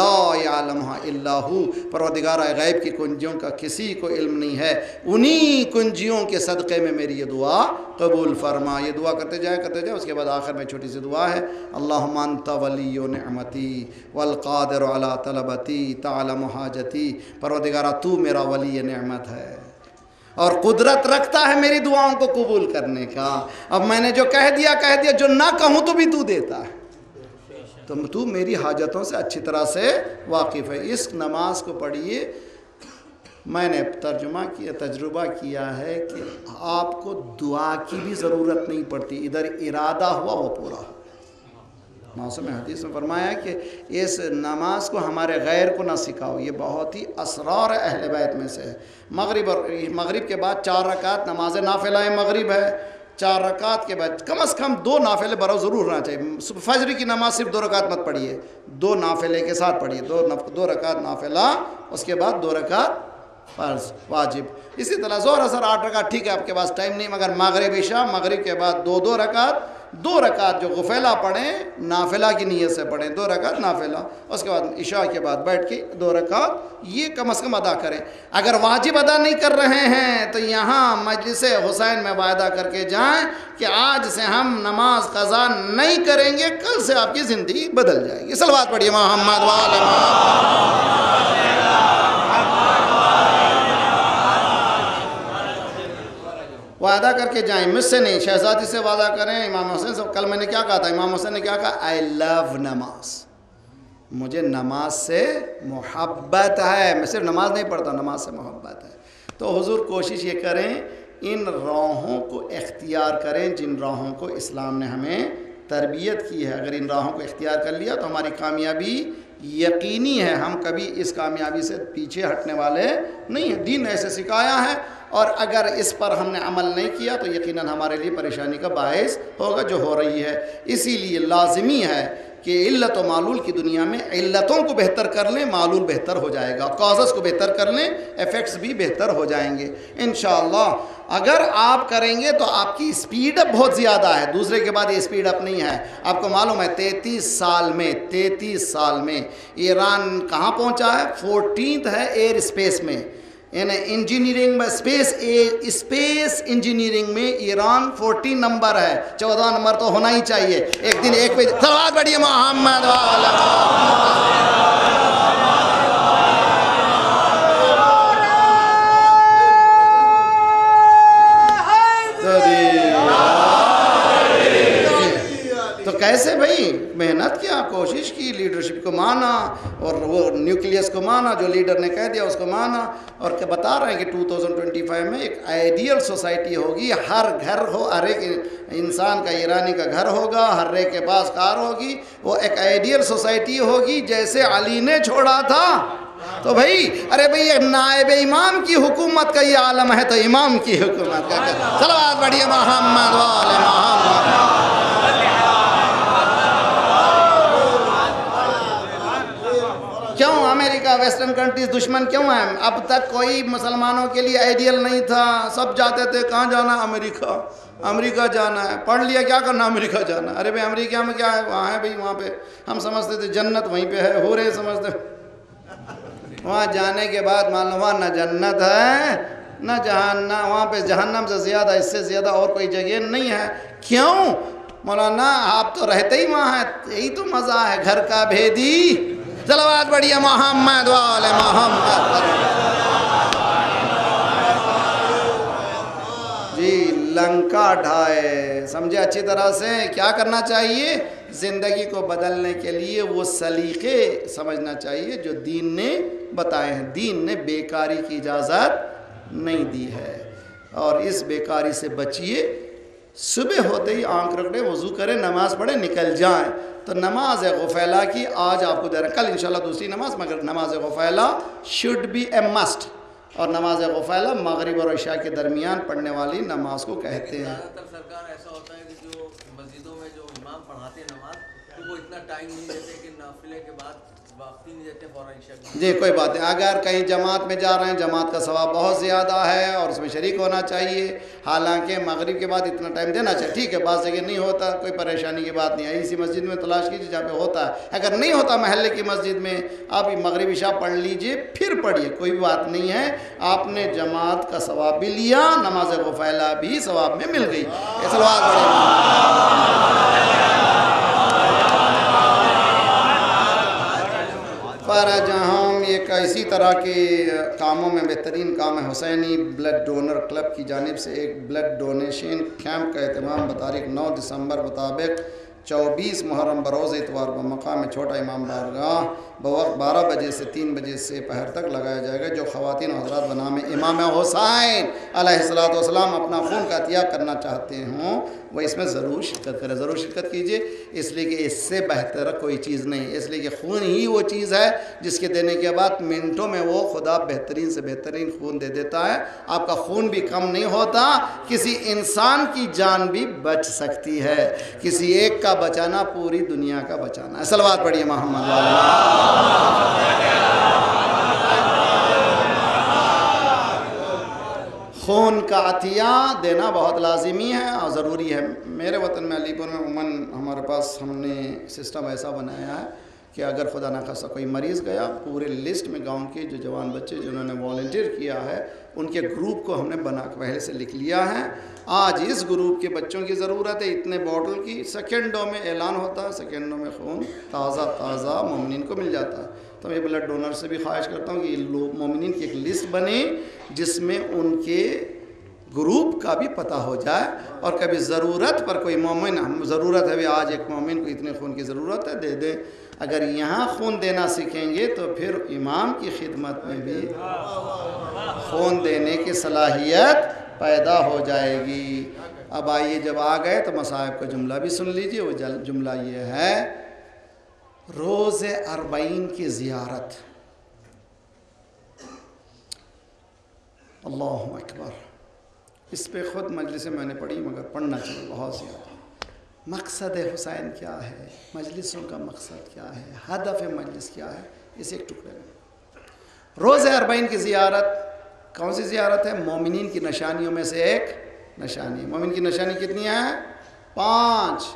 لا يعلمها الا هو، پروردگار غیب کی کنجیوں کا کسی کو علم نہیں ہے، انہی کنجیوں کے صدقے میں میری یہ دعا قبول فرما. یہ دعا کرتے جائیں. اس کے بعد آخر میں چھوٹی سی دعا ہے، اللہم انت ولی نعمتی والقادر علی طلبتی تعلم حاجتی. پروردگارہ تو میرا ولی نعمت ہے اور قدرت رکھتا ہے میری دعاؤں کو قبول کرنے کا. اب میں نے جو کہہ دیا، جو نہ کہوں تو بھی تو دیتا ہے. تو میری حاجتوں سے اچھی طرح سے واقف ہے. اس نماز کو پڑھیے. میں نے تجربہ کیا ہے کہ آپ کو دعا کی بھی ضرورت نہیں پڑتی، ادھر ارادہ ہوا وہ پورا. معصوم حدیث میں فرمایا کہ اس نماز کو ہمارے غیر کو نہ سکھاؤ. یہ بہت ہی اسرار اہل بیت میں سے ہے. مغرب کے بعد 4 رکعت نماز نافلہ مغرب ہے. 4 رکعت کے بعد کم از کم 2 نافلے برو ضرور ہونا چاہیے. فجر کی نماز صرف 2 رکعت مت پڑھیے، 2 نافلے کے ساتھ پڑھیے. 2 رکعت نافلہ، اس کے بعد 2 رکعت فرض واجب. اسی طرح ظہر اثر 8 رکعت ٹھیک ہے، آپ کے پاس ٹائم نہیں، مگر مغرب عشاء، مغرب کے بعد 2 رکعت. 2 رکعت جو غفیلہ پڑھیں نافلہ کی نیت سے پڑھیں، 2 رکعت نافلہ. اس کے بعد عشاء کے بعد بیٹھ کے 2 رکعت یہ کم از کم ادا کریں. اگر واجب ادا نہیں کر رہے ہیں تو یہاں مجلس حسین میں وعدہ کر کے جائیں کہ آج سے ہم نماز قضا نہیں کریں گے، کل سے آپ کی زندگی بدل جائے گی. صلوات پڑھیے محمد وآل محمد. وعدہ کر کے جائیں، مجھ سے نہیں، شہزادی سے وعدہ کریں. امام حسین سے کل میں نے کیا کہا تھا؟ امام حسین نے کیا کہا؟ آئی لو نماز، مجھے نماز سے محبت ہے. میں صرف نماز نہیں پڑھتا، نماز سے محبت ہے. تو حضور کوشش یہ کریں ان راہوں کو اختیار کریں جن راہوں کو اسلام نے ہمیں تربیت کی ہے. اگر ان راہوں کو اختیار کر لیا تو ہماری کامیابی یقینی ہے. ہم کبھی اس کامیابی سے پیچھے ہٹنے والے نہیں ہیں. دین نے ایسے سکھایا ہے، اور اگر اس پر ہم نے عمل نہیں کیا تو یقیناً ہمارے لیے پریشانی کا باعث ہوگا جو ہو رہی ہے. اسی لیے لازمی ہے کہ علت و معلول کی دنیا میں علتوں کو بہتر کر لیں، معلول بہتر ہو جائے گا. کازز کو بہتر کر لیں، ایفیکٹس بھی بہتر ہو جائیں گے انشاءاللہ. اگر آپ کریں گے تو آپ کی سپیڈ اپ بہت زیادہ ہے، دوسرے کے بعد یہ سپیڈ اپ نہیں ہے. آپ کو معلوم ہے 33 سال میں ایران کہاں پہنچا ہے؟ 14th ہے ایئر اسپیس میں. یعنی انجینئرنگ میں اسپیس انجینئرنگ میں ایران 14 نمبر ہے. 14 نمبر تو ہونا ہی چاہیے. ایک دن ایک پہ صلوات پڑھیے محمد تو کیسے بھائی محنت کیا، کوشش کی، لیڈرشپ کو مانا، اور وہ نیوکلیس کو مانا جو لیڈر نے کہہ دیا اس کو مانا. اور کہ بتا رہے ہیں کہ 2025 میں ایک آئیڈیل سوسائٹی ہوگی. ہر گھر ہو، ہر ایک انسان کا، ایرانی کا گھر ہوگا، ہر ایک کے پاس کار ہوگی. وہ ایک آئیڈیل سوسائٹی ہوگی جیسے علی نے چھوڑا تھا. تو بھائی ارے بھائی نائب امام کی حکومت کا یہ عالم ہے تو امام کی حکومت کا صلوات پڑھیے محمد وآل محمد. کیوں امریکہ امریکہ ویسٹرن کنٹریز دشمن کیوں ہیں؟ اب تک کوئی مسلمانوں کے لیے آئیڈیل نہیں تھا، سب جاتے تھے کہاں جانا؟ امریکہ، امریکہ جانا ہے، پڑھ لیا کیا کرنا؟ امریکہ جانا ہے۔ ارے بھائی امریکہ میں کیا ہے؟ وہاں ہے بھائی، وہاں پہ ہم سمجھتے تھے جنت وہیں پہ ہے، ہو رہے سمجھتے، وہاں جانے کے بعد معلوم ہوا نہ جنت ہے نہ جہنم، وہاں پہ جہنم سے زیادہ، اس سے زیادہ اور کوئی جگہ نہیں ہے۔ کیوں؟ مولانا آپ تو رہتے ہی وہاں ہیں، یہی تو مزہ ہے گھر کا بھیدی۔ صلوات پڑھیے محمد وآل محمد۔ جی لنکا ڈھائے، سمجھے اچھی طرح سے کیا کرنا چاہیے؟ زندگی کو بدلنے کے لیے وہ سلیقے سمجھنا چاہیے جو دین نے بتائے ہیں۔ دین نے بیکاری کی اجازت نہیں دی ہے، اور اس بیکاری سے بچیے۔ صبح ہوتے ہی آنکھ رکھیں، وضو کریں، نماز پڑھیں، نکل جائیں۔ تو نماز غفیلہ کی آج آپ کو دے رہے ہیں، کل انشاءاللہ دوسری نماز، مگر نماز غفیلہ should be a must، اور نماز غفیلہ مغرب اور عشاء کے درمیان پڑھنے والی نماز کو کہتے ہیں۔ زیادہ تر سرکار ایسا ہوتا ہے کہ جو مسجدوں میں جو امام پڑھاتے ہیں نماز، تو وہ اتنا ٹائم نہیں دیتے کہ نافلے کے بعد وقت ہی نہیں دیتے فوراً عشاء کے۔ جی کوئی بات نہیں، اگر کہیں جماعت میں جا رہے ہیں، جماعت کا ثواب بہت زیادہ ہے اور اس میں شریک ہونا چاہیے، حالانکہ مغرب کے بعد اتنا ٹائم دینا چاہیے۔ ٹھیک ہے، بعض جگہ نہیں ہوتا، کوئی پریشانی کی بات نہیں ہے، اسی مسجد میں تلاش کیجیے جہاں پہ ہوتا ہے۔ اگر نہیں ہوتا محلے کی مسجد میں، آپ مغرب عشاء پڑھ لیجئے، پھر پڑھیے، کوئی بات نہیں ہے۔ آپ نے جماعت کا ثواب بھی لیا، نماز غفیلہ بھی ثواب میں مل گئی۔ صلوات پڑھیے۔ فرجہم، یہ اسی طرح کے کاموں میں بہترین کام ہے حسینی بلڈ ڈونر کلب کی جانب سے ایک بلڈ ڈونیشن کیمپ کا اہتمام بتاریخ 9 دسمبر مطابق 24 محرم بروز اتوار بمقام چھوٹا امام بارگاہ بوقت 12 بجے سے 3 بجے سے پہر تک لگایا جائے گا۔ جو خواتین و حضرات بنام امام حسین علیہ السلام اپنا خون کا عطیہ کرنا چاہتے ہوں، وہ اس میں ضرور شرکت کریں، ضرور شرکت کیجئے، اس لیے کہ اس سے بہتر کوئی چیز نہیں، اس لیے کہ خون ہی وہ چیز ہے جس کے دینے کے بعد منٹوں میں وہ خدا بہترین سے بہترین خون دے دیتا ہے۔ آپ کا خون بھی کم نہیں ہوتا، کسی انسان کی جان بھی بچ سکتی ہے، کسی ایک کا بچانا پوری دنیا کا بچانا ہے۔ صلوات پڑھیے محمد والا۔ خون کا عطیہ دینا بہت لازمی ہے اور ضروری ہے۔ میرے وطن میں علی پور میں عموماً ہمارے پاس ہم نے سسٹم ایسا بنایا ہے کہ اگر خدا نخواستہ کوئی مریض گیا، پورے لسٹ میں گاؤں کے جو جوان بچے جنہوں نے والنٹیئر کیا ہے ان کے گروپ کو ہم نے بنا کے پہلے سے لکھ لیا ہے۔ آج اس گروپ کے بچوں کی ضرورت ہے اتنے بوٹل کی، سیکنڈوں میں اعلان ہوتا ہے، سیکنڈوں میں خون تازہ مومنین کو مل جاتا ہے۔ تو میں بلڈ ڈونر سے بھی خواہش کرتا ہوں کہ یہ لوگ مومنین کی ایک لسٹ بنے جس میں ان کے گروپ کا بھی پتہ ہو جائے، اور کبھی ضرورت پر کوئی مومن ضرورت ہے بھی آج ایک مومن کو اتنے خون کی ضرورت ہے، دے دیں۔ اگر یہاں خون دینا سیکھیں گے تو پھر امام کی خدمت میں بھی خون دینے کی صلاحیت پیدا ہو جائے گی۔ اب آئیے جب آ گئے تو مصاحب کا جملہ بھی سن لیجئے۔ وہ جملہ یہ ہے، روز 40 کی زیارت۔ اللہ اکبر، اس پہ خود مجلس میں نے پڑھی مگر پڑھنا چاہیے بہت زیادہ۔ مقصد حسین کیا ہے، مجلسوں کا مقصد کیا ہے، ہدف مجلس کیا ہے، اس ایک ٹکڑے میں۔ روز 40 کی زیارت کون سی زیارت ہے؟ مومنین کی نشانیوں میں سے ایک نشانی۔ مومن کی نشانی کتنی ہے؟ 5۔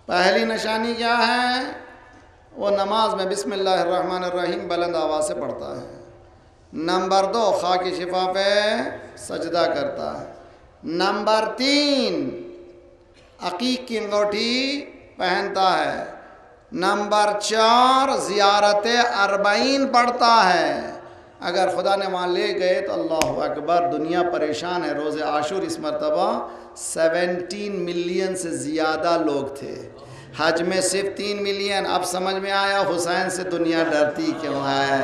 پہلی نشانی کیا ہے؟ وہ نماز میں بسم اللہ الرحمن الرحیم بلند آواز سے پڑھتا ہے۔ نمبر 2، خاک شفا پہ سجدہ کرتا ہے۔ نمبر 3، عقیق کی انگوٹھی پہنتا ہے۔ نمبر 4، زیارت 40 پڑھتا ہے۔ اگر خدا نے وہاں لے گئے تو اللہ اکبر، دنیا پریشان ہے۔ روز عاشور اس مرتبہ 17 ملین سے زیادہ لوگ تھے، حج میں صرف 3 ملین۔ اب سمجھ میں آیا حسین سے دنیا ڈرتی کیوں ہے،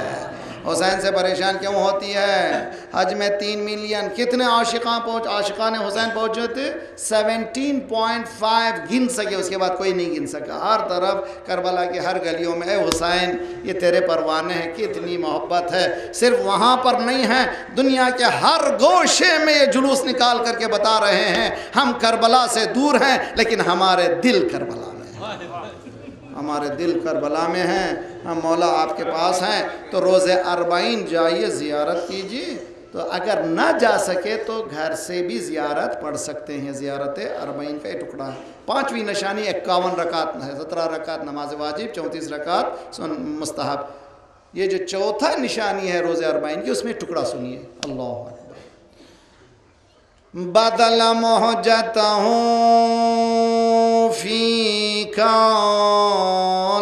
حسین سے پریشان کیوں ہوتی ہے۔ حج میں 3 ملین، کتنے عاشقان حسین پہنچے تھے؟ 17.5 گن سکے، اس کے بعد کوئی نہیں گن سکا۔ ہر طرف کربلا کی ہر گلیوں میں اے حسین یہ تیرے پروانے ہیں، کتنی محبت ہے۔ صرف وہاں پر نہیں ہے، دنیا کے ہر گوشے میں یہ جلوس نکال کر کے بتا رہے ہیں ہم کربلا سے دور ہیں لیکن ہمارے دل کربلا میں ہیں۔ ہمارے دل کربلا میں ہیں، ہم مولا آپ کے پاس ہیں، تو روز اربعین جائیے، زیارت کیجیے۔ تو اگر نہ جا سکے تو گھر سے بھی زیارت پڑھ سکتے ہیں۔ زیارت اربعین کا یہ ٹکڑا ہے۔ 5ویں نشانی 51 رکعت ہے، 17 رکعت نماز واجب، 34 رکعت مستحب۔ یہ جو چوتھا نشانی ہے روز اربعین کی، اس میں ٹکڑا سنیے، اللہ اکبر۔ بدل محجتہ فیک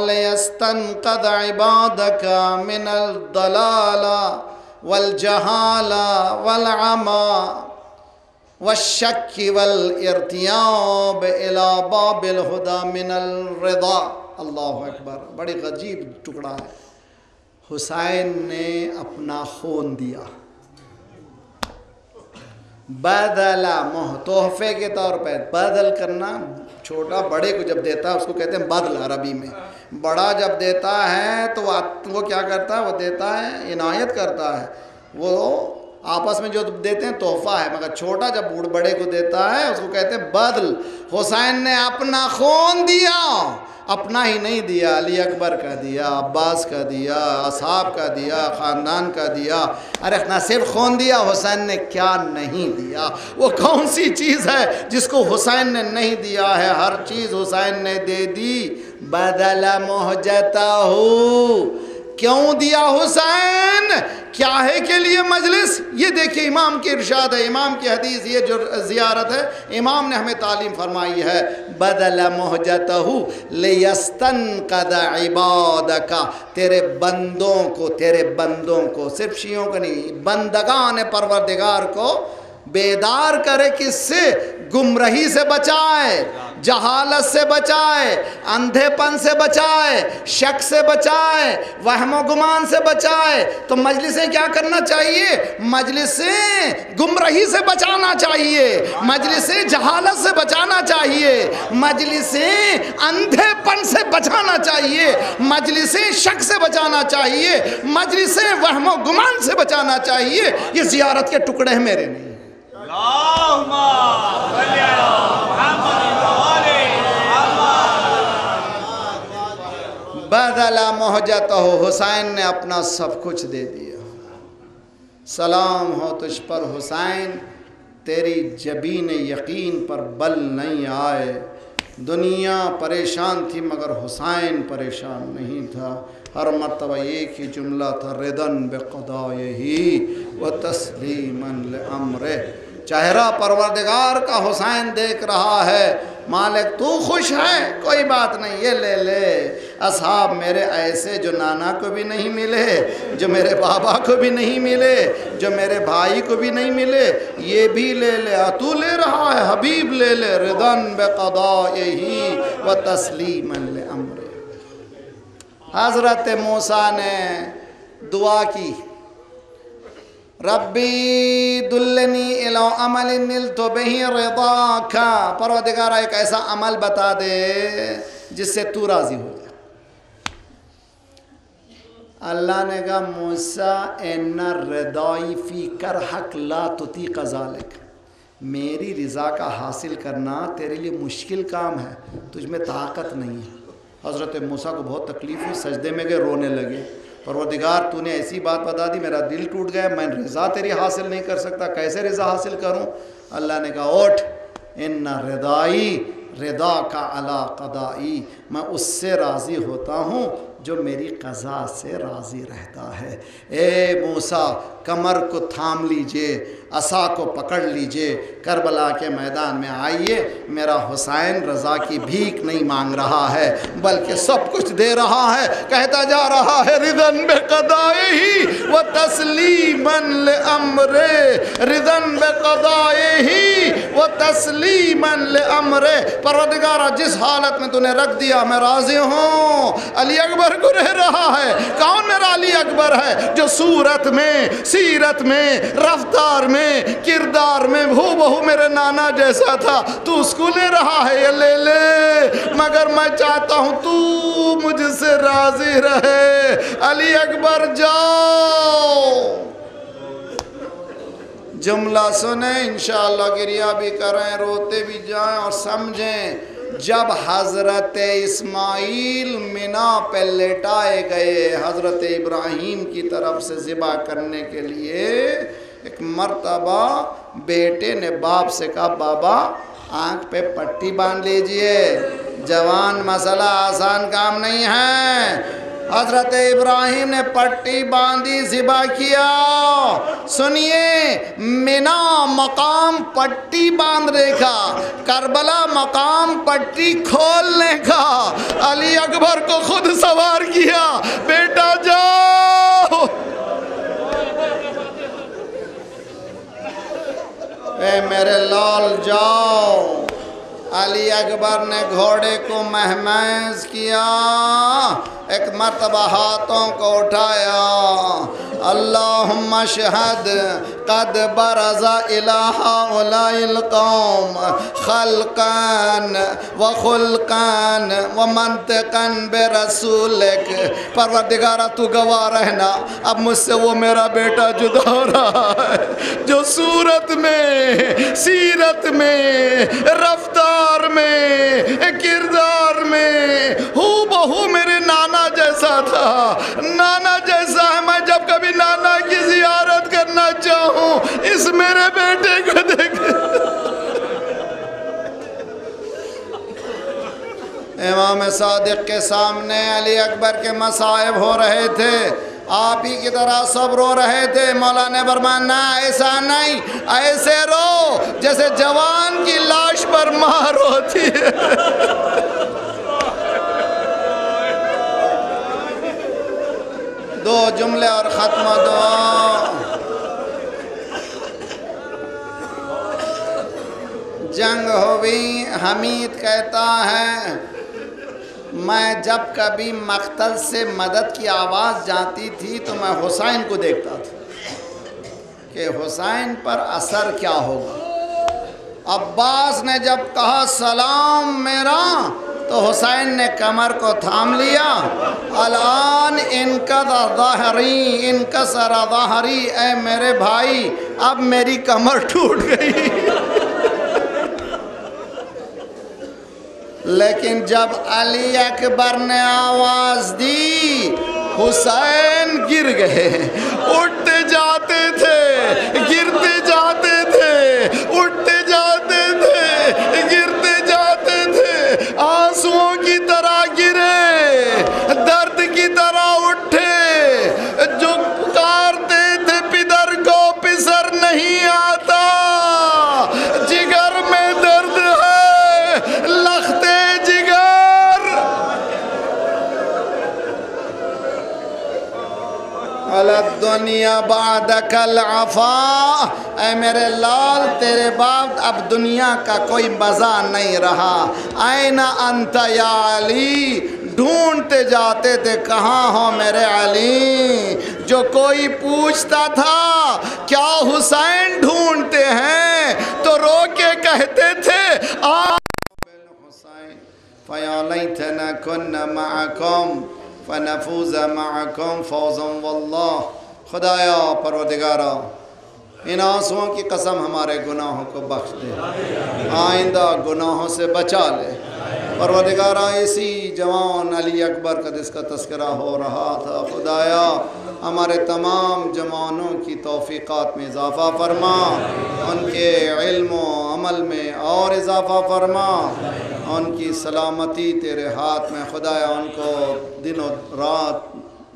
لیستنقذ عبادک من الضلال والجہال والعمی والشک والارتیاب الى باب الہدی من الرضا۔ اللہ اکبر، بڑی عجیب ٹکڑا ہے۔ حسین نے اپنا خون دیا، بدلا تحفے کے طور پہ۔ بدل کرنا، چھوٹا بڑے کو جب دیتا ہے اس کو کہتے ہیں بدل عربی میں۔ بڑا جب دیتا ہے تو وہ کیا کرتا ہے؟ وہ دیتا ہے، عنایت کرتا ہے، وہ آپس میں جو دیتے ہیں تحفہ ہے، مگر چھوٹا جب بڑے کو دیتا ہے اس کو کہتے ہیں بدل۔ حسین نے اپنا خون دیا، اپنا ہی نہیں دیا، علی اکبر کا دیا، عباس کا دیا، اصحاب کا دیا، خاندان کا دیا۔ ارے نہ صرف خون دیا، حسین نے کیا نہیں دیا؟ وہ کون سی چیز ہے جس کو حسین نے نہیں دیا ہے؟ ہر چیز حسین نے دے دی۔ بدل محجتہ، کیوں دیا حسین؟ کیا ہے کے لیے مجلس؟ یہ دیکھیں امام کی ارشاد ہے، امام کی حدیث، یہ جو زیارت ہے امام نے ہمیں تعلیم فرمائی ہے۔ بدل محجتہ لیستنقذ عبادک، تیرے بندوں کو، صرف شیعوں کو نہیں، بندگان پروردگار کو بیدار کرے۔ کس سے؟ گمراہی سے بچائے، جہالت سے بچائے، اندھے پن سے بچائے، شک سے بچائے، وہم و گمان سے بچائے۔ تو مجلسیں کیا کرنا چاہیے؟ مجلسیں گمراہی سے بچانا چاہیے، مجلسیں جہالت سے بچانا چاہیے، مجلسیں اندھے پن سے بچانا چاہیے، مجلسیں شک سے بچانا چاہیے، مجلسیں وہم و گمان سے بچانا چاہیے۔ یہ زیارت کے ٹکڑے ہیں، میرے نہیں۔ اللہم صلی علی محمد وآلہ محمد۔ بدل محجتہ، حسین نے اپنا سب کچھ دے دیا۔ سلام ہو تجھ پر حسین، تیری جبین یقین پر بل نہیں آئے۔ دنیا پریشان تھی مگر حسین پریشان نہیں تھا۔ ہر مرتبہ ایک ہی جملہ تھا، ردن بقضائہ و تسلیما لامرہ۔ چہرہ پروردگار کا حسین دیکھ رہا ہے، مالک تو خوش ہے، کوئی بات نہیں، یہ لے لے۔ اصحاب میرے ایسے جو نانا کو بھی نہیں ملے، جو میرے بابا کو بھی نہیں ملے، جو میرے بھائی کو بھی نہیں ملے، یہ بھی لے لے۔ تو لے رہا ہے، حبیب لے لے، ردن بقضائہ و تسلیما لامرہ۔ حضرت موسیٰ نے دعا کی، ربی دلنی الی عمل نلت بہ رضاک، پروردگارہ ایک ایسا عمل بتا دے جس سے تو راضی ہو جائے۔ اللہ نے کہا موسیٰ ان الرضائی فی کرہک لا تطیق ذلک، میری رضا کا حاصل کرنا تیرے لیے مشکل کام ہے، تجھ میں طاقت نہیں ہے۔ حضرت موسیٰ کو بہت تکلیف ہوئی، سجدے میں گئے، رونے لگے، پروردگار تو نے ایسی بات بتا دی، میرا دل ٹوٹ گیا، میں رضا تیری حاصل نہیں کر سکتا، کیسے رضا حاصل کروں؟ اللہ نے کہا اٹھ، ان رضائی رضا کا علی قضائی، میں اس سے راضی ہوتا ہوں جو میری قضا سے راضی رہتا ہے۔ اے موسیٰ کمر کو تھام لیجئے، عصا کو پکڑ لیجئے، کربلا کے میدان میں آئیے، میرا حسین رضا کی بھیک نہیں مانگ رہا ہے بلکہ سب کچھ دے رہا ہے، کہتا جا رہا ہے رضن بقضائہ و تسلیما لامرہ، رضن بقضائہ و تسلیما لامرہ۔ پروردگارہ جس حالت میں تو نے رکھ دیا میں راضی ہوں۔ علی اکبر کو رہ رہا ہے، کون میرا علی اکبر ہے؟ جو صورت میں، سیرت میں، رفتار میں، کردار میں بہو میرے نانا جیسا تھا، تو اس کو لے رہا ہے، یہ لے لے، مگر میں چاہتا ہوں تو مجھ سے راضی رہے۔ علی اکبر جاؤ، جملہ سنیں، انشاءاللہ گریہ بھی کریں، روتے بھی جائیں اور سمجھیں جب حضرت اسماعیل منا پہ لٹائے گئے حضرت ابراہیم کی طرف سے ذبح کرنے کے لیے، ایک مرتبہ بیٹے نے باپ سے کہا بابا آنکھ پہ پٹی باندھ لیجئے، جوان مسئلہ آسان کام نہیں ہے۔ حضرت ابراہیم نے پٹی باندھی، ذبح کیا۔ سنیے، منا مقام پٹی باندھنے کا، کربلا مقام پٹی کھولنے کا۔ علی اکبر کو خود سوار کیا، بیٹا جاؤ، اے میرے لال جاؤ۔ علی اکبر نے گھوڑے کو مہمیز کیا، ایک مرتبہ ہاتھوں کو اٹھایا، اللہم اشہد قد برز الہ اولاء القوم خلقان و خلقان و منطقان برسولک۔ پروردگارہ تو گواہ رہنا، اب مجھ سے وہ میرا بیٹا جدا ہو رہا ہے جو صورت میں، سیرت میں، رفتار میں، کردار میں ہو بہو میرے نانا جیسا تھا، نانا جیسا ہے۔ میں جب کبھی نانا کی زیارت کرنا چاہوں اس میرے بیٹے کو دیکھ۔ امام صادق کے سامنے علی اکبر کے مصائب ہو رہے تھے، آپ ہی کی طرح سب رو رہے تھے۔ مولا نے فرمایا نہ، ایسا نہیں، ایسے رو جیسے جوان کی لاش پر مار ہوتی ہے۔ دو جملے اور ختم دعا۔ جنگ ہوئی، حمید کہتا ہے میں جب کبھی مقتل سے مدد کی آواز جاتی تھی تو میں حسین کو دیکھتا تھا کہ حسین پر اثر کیا ہوگا۔ عباس نے جب کہا سلام میرا تو حسین نے کمر کو تھام لیا۔ الان انقضى ظہری، انکسر ظہری، اے میرے بھائی اب میری کمر ٹوٹ گئی۔ لیکن جب علی اکبر نے آواز دی حسین گر گئے، اٹھتے جاتے تھے، گرتے جاتے تھے، اٹھتے جاتے تھے، گرتے جاتے تھے، آنسوؤں کی طرح گرے، درد کی طرح اٹھے، جو پکارتے تھے پدر کو پسر نہیں آتا، جگر میں درد ہے، لختے جگر، الدنیا بعدک العفا، اے میرے لال تیرے بعد اب دنیا کا کوئی مزہ نہیں رہا۔ این انت یا علی، ڈھونڈتے جاتے تھے کہاں ہو میرے علی۔ جو کوئی پوچھتا تھا کیا حسین ڈھونڈتے ہیں تو رو کے کہتے تھے حسین فیا لیتنا کنا معکم فنفوز معکم فوزا واللہ۔ خدایا پروردگارہ ان آنسوؤں کی قسم ہمارے گناہوں کو بخش دے، آئندہ گناہوں سے بچا لے۔ پروردگارہ اسی جوان علی اکبر کا جس کا تذکرہ ہو رہا تھا، خدایا ہمارے تمام جوانوں کی توفیقات میں اضافہ فرما، ان کے علم و عمل میں اور اضافہ فرما، ان کی سلامتی تیرے ہاتھ میں، خدایا ان کو دن و رات،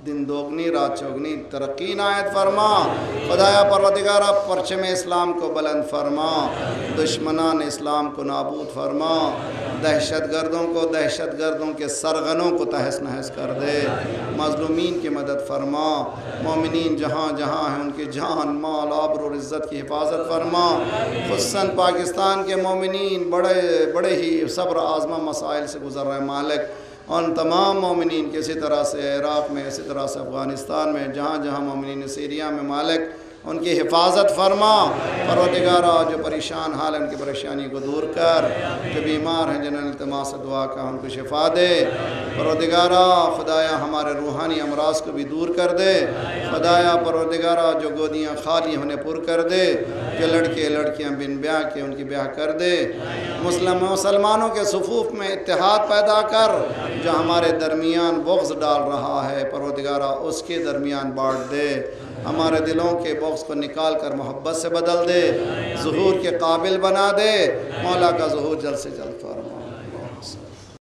دن دوگنی رات چوگنی ترقی عنایت فرما۔ خدایا پروردگارہ پرچم اسلام کو بلند فرما، دشمنان اسلام کو نابود فرما، دہشت گردوں کے سرغنوں کو تہس نہس کر دے، مظلومین کی مدد فرما، مومنین جہاں جہاں ہیں ان کی جان مال آبرو اور عزت کی حفاظت فرما، خصوصاً پاکستان کے مومنین بڑے ہی صبر آزما مسائل سے گزر رہے مالک، ان تمام مومنین کے اسی طرح سے عراق میں، اسی طرح سے افغانستان میں، جہاں جہاں مومنین سیریا میں مالک، ان کی حفاظت فرما پروردگارا جو پریشان حال ہیں ان کی پریشانی کو دور کر، جو بیمار ہیں جنہوں نے التماس دعا کا ان کو شفا دے پروردگارا، خدایا ہمارے روحانی امراض کو بھی دور کر دے خدایا پروردگارا، جو گودیاں خالی انہیں پر کر دے، جو لڑکے لڑکیاں بن بیاہ کے ان کی بیاہ کر دے، مسلمانوں کے صفوف میں اتحاد پیدا کر، جو ہمارے درمیان بغض ڈال رہا ہے پروردگارا اس کے درمیان بانٹ دے، ہمارے دلوں کے بغض کو نکال کر محبت سے بدل دے، ظہور کے قابل بنا دے، مولا کا ظہور جلد سے جلد فرما۔